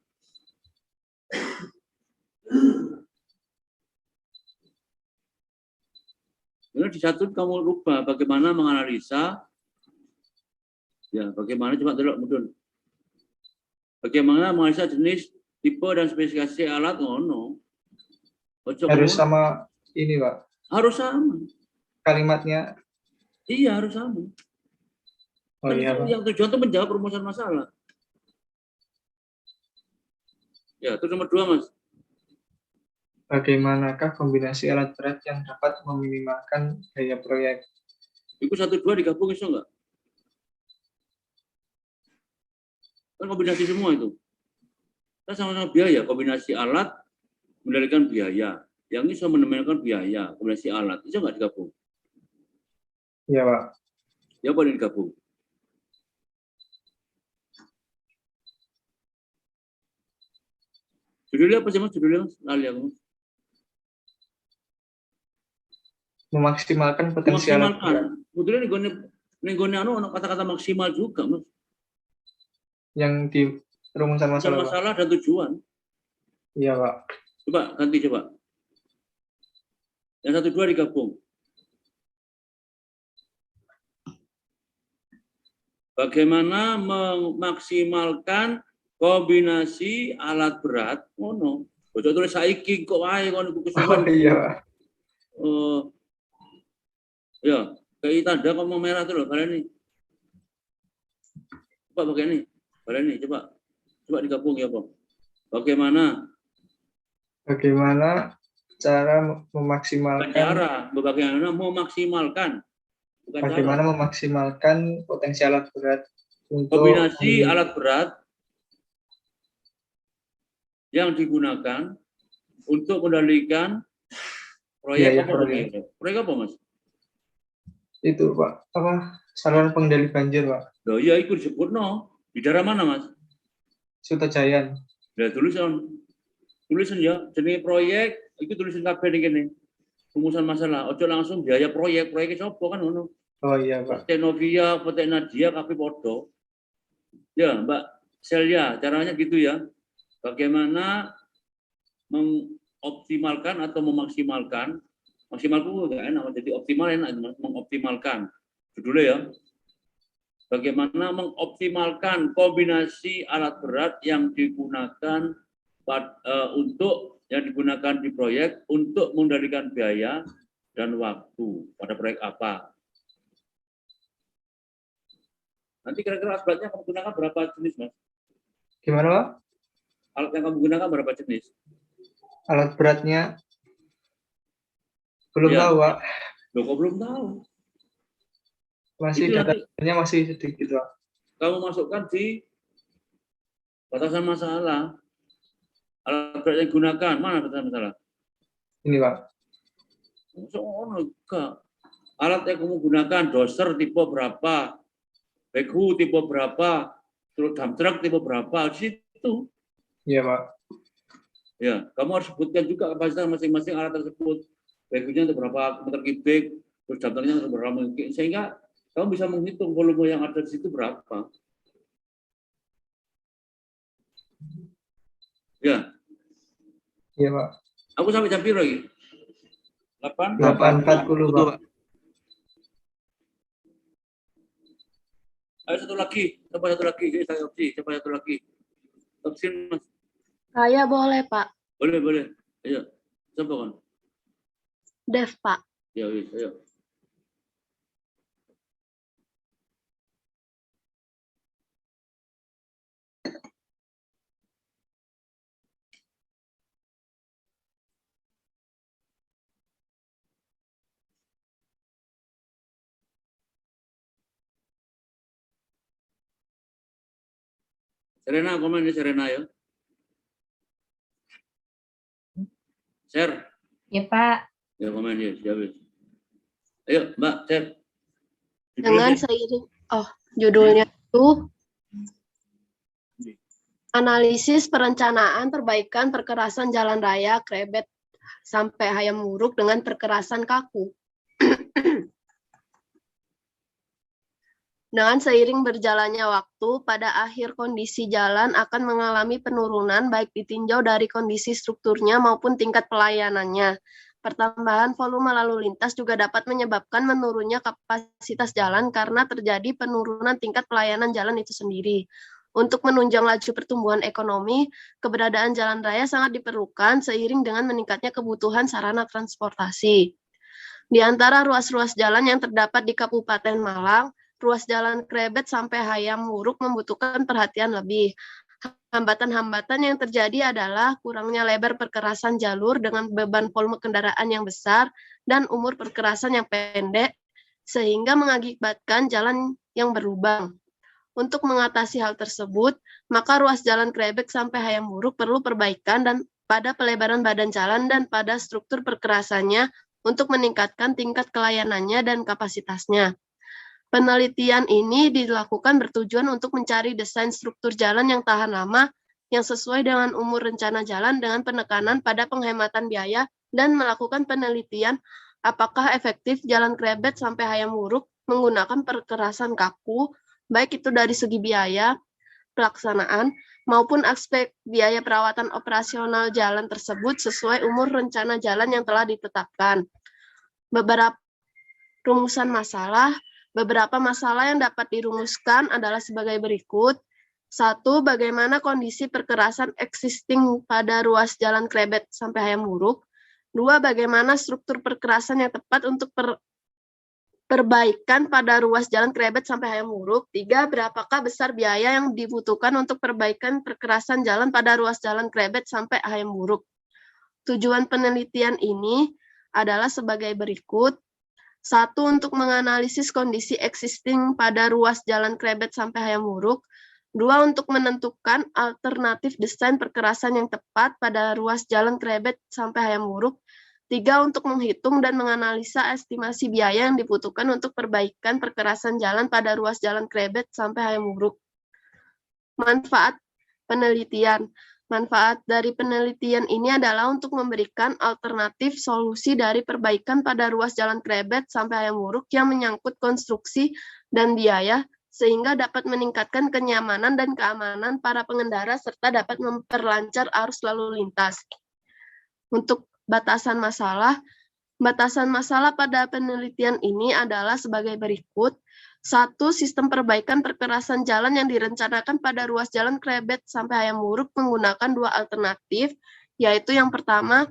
Kemudian di 1 kamu lupa bagaimana menganalisa. Ya, bagaimana coba dulu mudun. Bagaimana menganalisa jenis, tipe, dan spesifikasi alat ngono. Harus sama ini Pak, Harus sama. kalimatnya. Iya, harus sama. Oh iya Pak. Yang tujuan itu menjawab perumusan masalah. Ya, itu nomor 2 Mas. Bagaimanakah kombinasi alat berat yang dapat meminimalkan biaya proyek? Itu 1, 2 digabung iso enggak? Kan kombinasi semua itu. Kita sama-sama biaya, kombinasi alat mengendalikan biaya. Yang ini bisa menemukan biaya, kombinasi alat. Iso enggak digabung? Iya Pak. Ya, boleh digabung. Judulnya apa sih Mas? Judulnya Mas? Lali aku. Memaksimalkan potensi alat berat. Maksimalkan. Sebetulnya nenggone anu kata-kata maksimal juga Mas. Yang di rumusan masalah Pak. Masalah dan tujuan. Iya Pak. Coba ganti coba. Yang 1, 2 digabung. Bagaimana memaksimalkan kombinasi alat berat? Ngono. Ojo tulis saiki kok wae kon iku Oh kesuwen. iya Pak. Ya, kayak tanda ngomong merah tuh loh, kalian nih. Coba bagian ini. Kalian nih, coba. Coba digabung ya, Bang. Bagaimana? Bagaimana cara memaksimalkan Bagaimana memaksimalkan. Bukan bagaimana cara. memaksimalkan potensi alat berat untuk Kombinasi alat berat yang digunakan untuk mengendalikan proyek biaya apa proyek. Proyek apa, Mas? Itu Pak, apa saluran pengendali banjir Pak? Loh, ya itu disebut no. Di daerah mana, Mas? Sutajayan. Ya tulisan ya, jenis proyek itu tulisan kabeh ini. Rumusan masalah. Ojo langsung biaya proyek sapa kan ngono. Oh iya Pak. Teknovia, Nadia, kabeh podo. Ya, Mbak Celia, caranya gitu ya. Bagaimana mengoptimalkan atau memaksimalkan, maksimal itu enggak enak, jadi optimal enak, mengoptimalkan. Judulnya ya. Bagaimana mengoptimalkan kombinasi alat berat yang digunakan untuk yang digunakan di proyek untuk mengendalikan biaya dan waktu pada proyek apa. Nanti kira-kira alat beratnya kamu gunakan berapa jenis, Mas? Gimana Pak? Alat yang kamu gunakan berapa jenis? Alat beratnya belum Ya. tahu Pak. Loh, kok belum tahu? Masih Itu datanya masih sedikit Pak. Kamu masukkan di batasan masalah. Alat berat yang digunakan, mana batasan masalah? Ini Pak. Alat yang kamu gunakan, doser tipe berapa, backhoe tipe berapa, terus dump truck tipe berapa, di situ. Iya Pak. Ya, kamu harus sebutkan juga kapasitas masing-masing alat tersebut. Backhoe-nya untuk berapa meter kubik, terus dump truck-nya untuk berapa meter kubik, sehingga kamu bisa menghitung volume yang ada di situ berapa. Ya. Iya Pak. Aku sampai jam berapa lagi? 8.40 Pak. Ayo satu lagi, coba satu lagi. Ini saya opsi, coba satu lagi. Opsi Mas. Saya boleh, Pak. Boleh, boleh. Ayo, coba kan. Dev, Pak. Ya, wis, ayo. Serena, komen ya Serena ya. Share. Ya, Pak. Ya, komen ya, ya wis. Ayo, Mbak, share. Dengan seiring, judulnya itu analisis perencanaan perbaikan perkerasan jalan raya Krebet sampai Hayam Wuruk dengan perkerasan kaku. Dengan seiring berjalannya waktu, pada akhir kondisi jalan akan mengalami penurunan baik ditinjau dari kondisi strukturnya maupun tingkat pelayanannya. Pertambahan volume lalu lintas juga dapat menyebabkan menurunnya kapasitas jalan karena terjadi penurunan tingkat pelayanan jalan itu sendiri. Untuk menunjang laju pertumbuhan ekonomi, keberadaan jalan raya sangat diperlukan seiring dengan meningkatnya kebutuhan sarana transportasi. Di antara ruas-ruas jalan yang terdapat di Kabupaten Malang, ruas jalan Krebet sampai Hayam Wuruk membutuhkan perhatian lebih. Hambatan-hambatan yang terjadi adalah kurangnya lebar perkerasan jalur dengan beban volume kendaraan yang besar dan umur perkerasan yang pendek, sehingga mengakibatkan jalan yang berlubang. Untuk mengatasi hal tersebut, maka ruas jalan Krebet sampai Hayam Wuruk perlu perbaikan dan pada pelebaran badan jalan dan pada struktur perkerasannya untuk meningkatkan tingkat kelayanannya dan kapasitasnya. Penelitian ini dilakukan bertujuan untuk mencari desain struktur jalan yang tahan lama, yang sesuai dengan umur rencana jalan dengan penekanan pada penghematan biaya dan melakukan penelitian apakah efektif jalan Krebet sampai Hayam Wuruk menggunakan perkerasan kaku, baik itu dari segi biaya, pelaksanaan, maupun aspek biaya perawatan operasional jalan tersebut sesuai umur rencana jalan yang telah ditetapkan. Beberapa masalah yang dapat dirumuskan adalah sebagai berikut. 1. Bagaimana kondisi perkerasan existing pada ruas jalan Krebet sampai Hayam Wuruk. 2. Bagaimana struktur perkerasan yang tepat untuk perbaikan pada ruas jalan Krebet sampai Hayam Wuruk. 3. Berapakah besar biaya yang dibutuhkan untuk perbaikan perkerasan jalan pada ruas jalan Krebet sampai Hayam Wuruk. Tujuan penelitian ini adalah sebagai berikut. 1. Untuk menganalisis kondisi existing pada ruas jalan Krebet sampai Hayam Wuruk. 2. Untuk menentukan alternatif desain perkerasan yang tepat pada ruas jalan Krebet sampai Hayam Wuruk. 3. Untuk menghitung dan menganalisa estimasi biaya yang dibutuhkan untuk perbaikan perkerasan jalan pada ruas jalan Krebet sampai Hayam Wuruk. Manfaat penelitian. Manfaat dari penelitian ini adalah untuk memberikan alternatif solusi dari perbaikan pada ruas jalan Krebet sampai Hayam Wuruk yang menyangkut konstruksi dan biaya, sehingga dapat meningkatkan kenyamanan dan keamanan para pengendara serta dapat memperlancar arus lalu lintas. Untuk batasan masalah pada penelitian ini adalah sebagai berikut. 1. Sistem perbaikan perkerasan jalan yang direncanakan pada ruas jalan Krebet sampai Hayam Wuruk menggunakan 2 alternatif, yaitu yang pertama,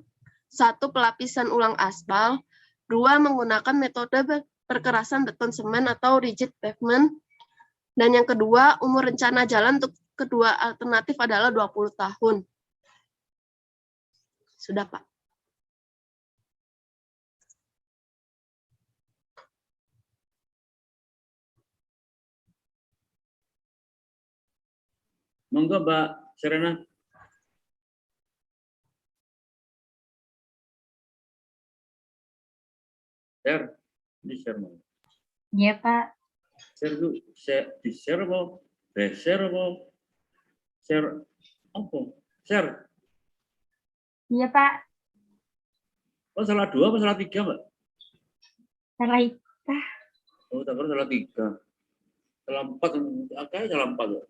1. Pelapisan ulang aspal, 2. Menggunakan metode perkerasan beton semen atau rigid pavement, dan yang kedua, umur rencana jalan untuk kedua alternatif adalah 20 tahun. Sudah, Pak. Monggo Mbak Serena. Share, di share mau. Iya, Pak. Share tuh, di share mau, share mau, share apa? Share. Iya, Pak. Oh, salah 2 apa salah 3, Mbak? Salah. Oh, tak kira salah 3. Salah 4, kayaknya salah 4. Ya.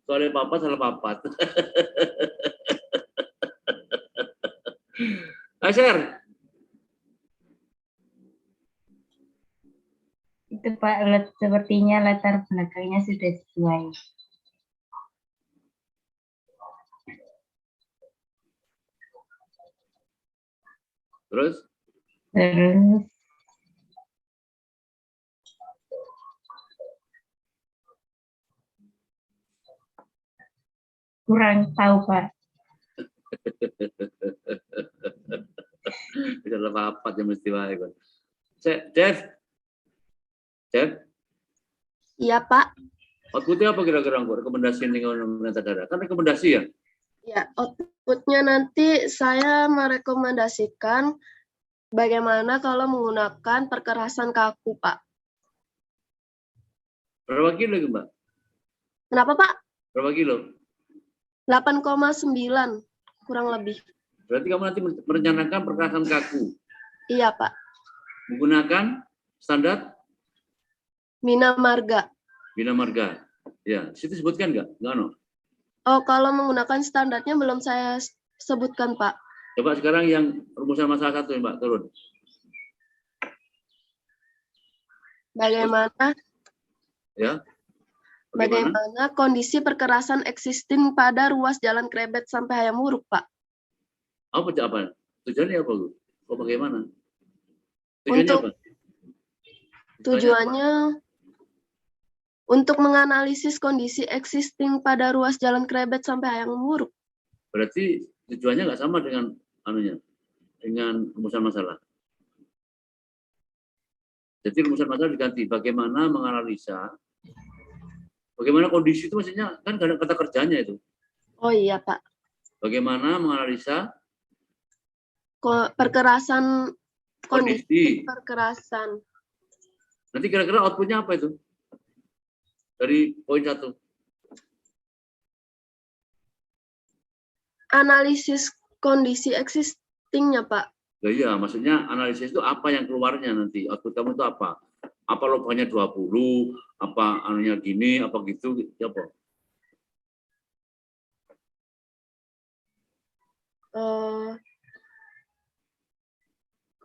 Soalnya papa salah papat. Share. Itu Pak, sepertinya latar belakangnya sudah sesuai. Terus Terus kurang tahu Pak. bisa apa yang mesti wae kok. Dev. Iya, Pak. Outputnya apa kira-kira kok rekomendasi nih pemerintah daerah? Kan rekomendasi ya? Ya, outputnya nanti saya merekomendasikan bagaimana kalau menggunakan perkerasan kaku, Pak. Berapa kilo itu, Mbak? Kenapa, Pak? Berapa kilo? 8,9 kurang lebih. Berarti kamu nanti merencanakan perkerasan kaku. Iya, Pak. Menggunakan standar Bina Marga. Bina Marga. Ya, situ sebutkan nggak? Nggak, no? Oh, kalau menggunakan standarnya belum saya sebutkan, Pak. Coba sekarang yang rumusan masalah 1, Mbak, turun. Bagaimana Ya. Bagaimana kondisi perkerasan existing pada ruas Jalan Krebet sampai Hayam Wuruk, Pak? Apa? Tujuannya apa, Bu? Oh, bagaimana? Tujuannya apa? Tujuannya untuk menganalisis kondisi existing pada ruas Jalan Krebet sampai Hayam Wuruk. Berarti tujuannya nggak sama dengan dengan rumusan masalah. Jadi rumusan masalah diganti. Bagaimana menganalisa, bagaimana kondisi itu maksudnya kan ada kata kerjanya itu. Oh iya, Pak. Bagaimana menganalisa Perkerasan kondisi perkerasan. Nanti kira-kira outputnya apa itu? Dari poin 1. Analisis kondisi existingnya, Pak. Ya, iya, maksudnya analisis itu apa yang keluarnya nanti? Output kamu itu apa? Apa lubangnya 20, apa anunya gini, apa gitu, ya apa?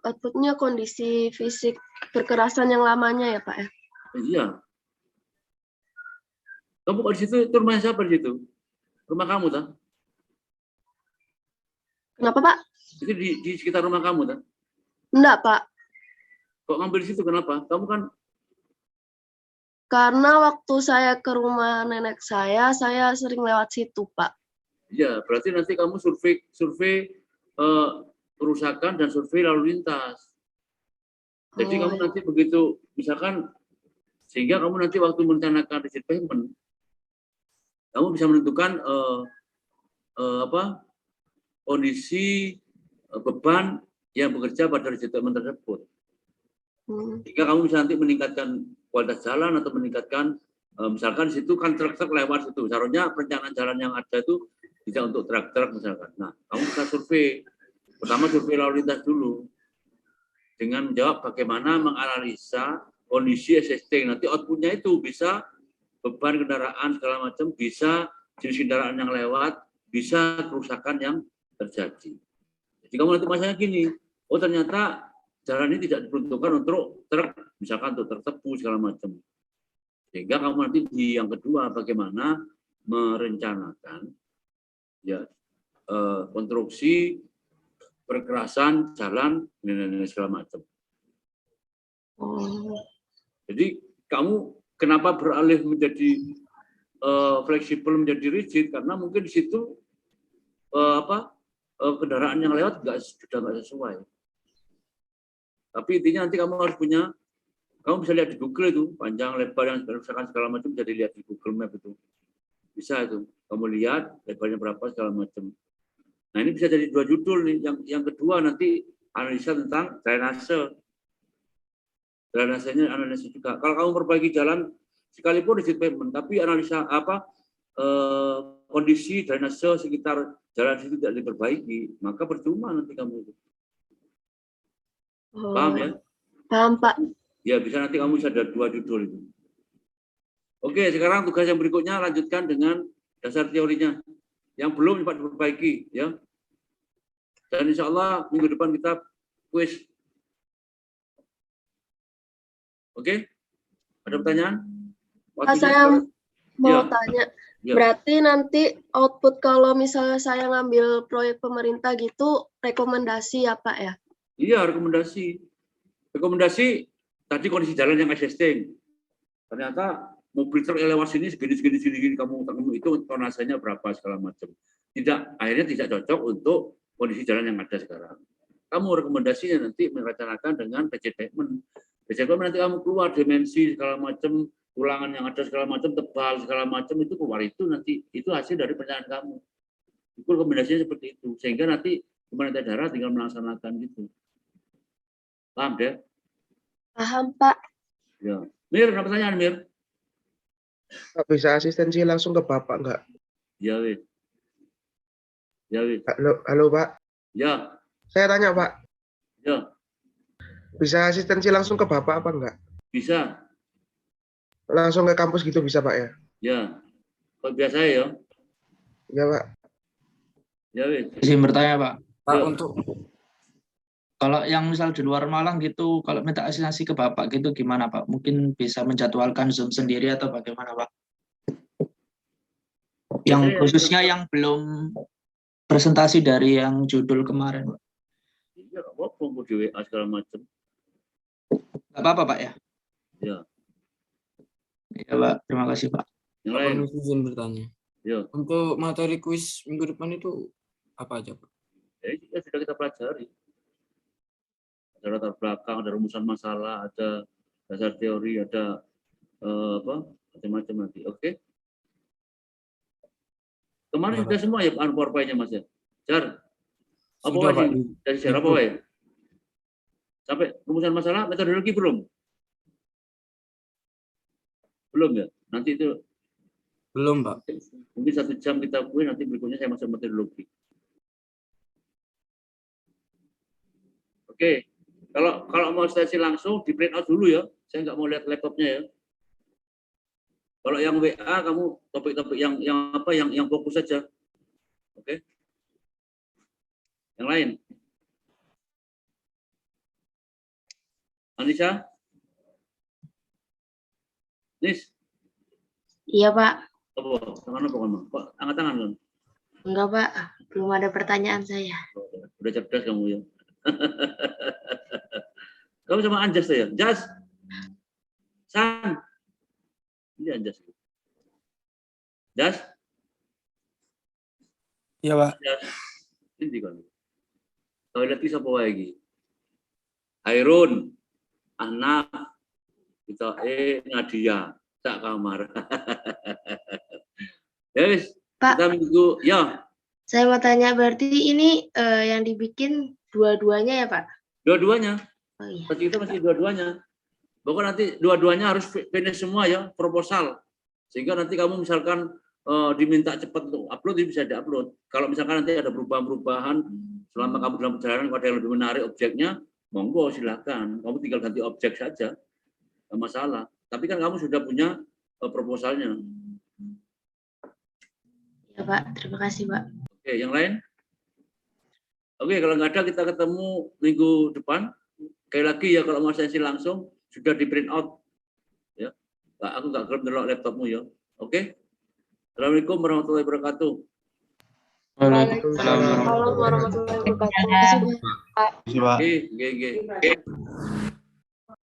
Outputnya kondisi fisik perkerasan yang lamanya ya, Pak ya? Iya. Kamu kok di situ, itu rumah siapa di situ? Rumah kamu, tak? Kenapa, Pak? Itu di sekitar rumah kamu, tak? Enggak, Pak. Kok ngambil di situ, kenapa? Kamu kan... Karena waktu saya ke rumah nenek saya sering lewat situ, Pak. Iya, berarti nanti kamu survei kerusakan dan survei lalu lintas. Jadi kamu nanti begitu, misalkan, sehingga kamu nanti waktu merencanakan rigid pavement, kamu bisa menentukan kondisi beban yang bekerja pada rigid pavement tersebut. Jika kamu bisa nanti meningkatkan kualitas jalan atau meningkatkan, misalkan di situ kan truk-truk lewat situ, seharusnya perencanaan jalan yang ada itu tidak untuk truk-truk misalkan. Nah, kamu bisa survei, pertama survei lalu lintas dulu, dengan menjawab bagaimana menganalisa kondisi existing. Nanti outputnya itu bisa beban kendaraan segala macam, bisa jenis kendaraan yang lewat, bisa kerusakan yang terjadi. Jadi kamu nanti masalahnya gini, oh ternyata jalan ini tidak diperuntukkan untuk truk, misalkan untuk truk tebu segala macam. Sehingga kamu nanti di yang kedua bagaimana merencanakan ya konstruksi perkerasan jalan dan segala macam. Jadi kamu kenapa beralih menjadi fleksibel menjadi rigid, karena mungkin di situ kendaraan yang lewat sudah nggak sesuai. Tapi intinya nanti kamu harus punya, kamu bisa lihat di Google itu panjang lebar yang misalkan segala macam bisa dilihat di Google Map itu. Bisa itu, kamu lihat lebarnya berapa segala macam. Nah ini bisa jadi 2 judul nih. Yang kedua nanti analisa tentang drainase. Drainasenya analisa juga. Kalau kamu perbaiki jalan sekalipun rigid pavement, tapi analisa kondisi drainase sekitar jalan itu tidak diperbaiki, maka percuma nanti kamu itu. Paham ya? Paham, Pak. Ya bisa nanti kamu bisa ada 2 judul itu. Oke, sekarang tugas yang berikutnya lanjutkan dengan dasar teorinya. Yang belum dapat diperbaiki, ya. Dan insya Allah minggu depan kita kuis. Oke? Ada pertanyaan? Pak, Waktunya saya sekarang. mau Ya. tanya, Ya. berarti nanti output kalau misalnya saya ngambil proyek pemerintah gitu, rekomendasi ya Pak ya? Iya, rekomendasi. Rekomendasi tadi kondisi jalan yang existing. Ternyata mobil truk elewasi ini segini, kamu itu tonasenya berapa segala macam. Akhirnya tidak cocok untuk kondisi jalan yang ada sekarang. Kamu rekomendasinya nanti merencanakan dengan budget payment. Budget payment nanti kamu keluar dimensi segala macam, tulangan yang ada segala macam, tebal segala macam, itu keluar itu nanti itu hasil dari perencanaan kamu. Itu rekomendasinya seperti itu. Sehingga nanti pemerintah daerah tinggal melaksanakan gitu. Paham deh? Paham Pak. Ya. Mir, ada pertanyaan Mir? Pak, bisa asistensi langsung ke Bapak nggak? Ya, wis. Ya, wis. Halo Pak. Ya. Saya tanya Pak. Ya. Bisa asistensi langsung ke Bapak apa enggak? Bisa. Langsung ke kampus gitu bisa Pak ya? Ya. Kok biasa ya? Ya Pak. Ya, wis. Izin bertanya, Pak. Pak, Ya. untuk Kalau yang misal di luar Malang gitu, kalau minta asistensi ke Bapak gitu gimana, Pak? Mungkin bisa menjadwalkan Zoom sendiri atau bagaimana, Pak? Yang khususnya yang belum presentasi dari yang judul kemarin, Pak. Iya, apa mau di WA segala macam. Nggak apa-apa, Pak ya? Ya. Iya, Pak. Terima kasih, Pak. Yang Pak, lain. kami izin bertanya. Ya. Untuk materi kuis minggu depan itu apa aja, Pak? Ya, sudah kita pelajari. Ada latar belakang, ada rumusan masalah, ada dasar teori, ada macam-macam nanti. Oke? Kemarin Ya, sudah Pak. semua ya PowerPoint-nya Mas ya. Jar. Apa Sudah, Pak. wae? Dari share apa wae? Sampai rumusan masalah, metodologi belum? Belum ya? Nanti itu Belum, Pak. mungkin 1 jam kita kuis, nanti berikutnya saya masuk metodologi. Oke, kalau mau sesi langsung di print out dulu ya. Saya nggak mau lihat laptopnya ya. Kalau yang WA kamu topik-topik yang fokus saja. Oke. Yang lain. Anissa? Nis? Iya Pak. Apa? Tangan apa kamu? Kok angkat tangan kan? Enggak Pak, belum ada pertanyaan saya. Udah cerdas kamu ya. Kamu sama Anjas ya? Jas? San? Ini Anjas. Jas? Iya, Pak. Jas? Ini kan. Toilet itu apa lagi? Hairun, Ahnaf, kita Nadia, tak kamar. Yes, Pak. kita minggu, ya. Saya mau tanya, berarti ini yang dibikin dua-duanya ya Pak? Dua-duanya. Oh iya. Kita masih dua-duanya. Pokoknya nanti dua-duanya harus finish semua ya, proposal. Sehingga nanti kamu misalkan diminta cepat untuk upload, bisa di-upload. Kalau misalkan nanti ada perubahan-perubahan selama kamu dalam perjalanan, kalau ada yang lebih menarik objeknya, monggo silakan. Kamu tinggal ganti objek saja, tidak masalah. Tapi kan kamu sudah punya proposalnya. Ya Pak, terima kasih Pak. Oke, yang lain? Oke, kalau nggak ada kita ketemu minggu depan. Sekali lagi ya, kalau mau sesi langsung sudah di print out. Ya, aku nggak gelap ngelok laptopmu ya. Oke. Assalamualaikum warahmatullahi wabarakatuh. Waalaikumsalam warahmatullahi wabarakatuh. Terima kasih, Pak. Oke.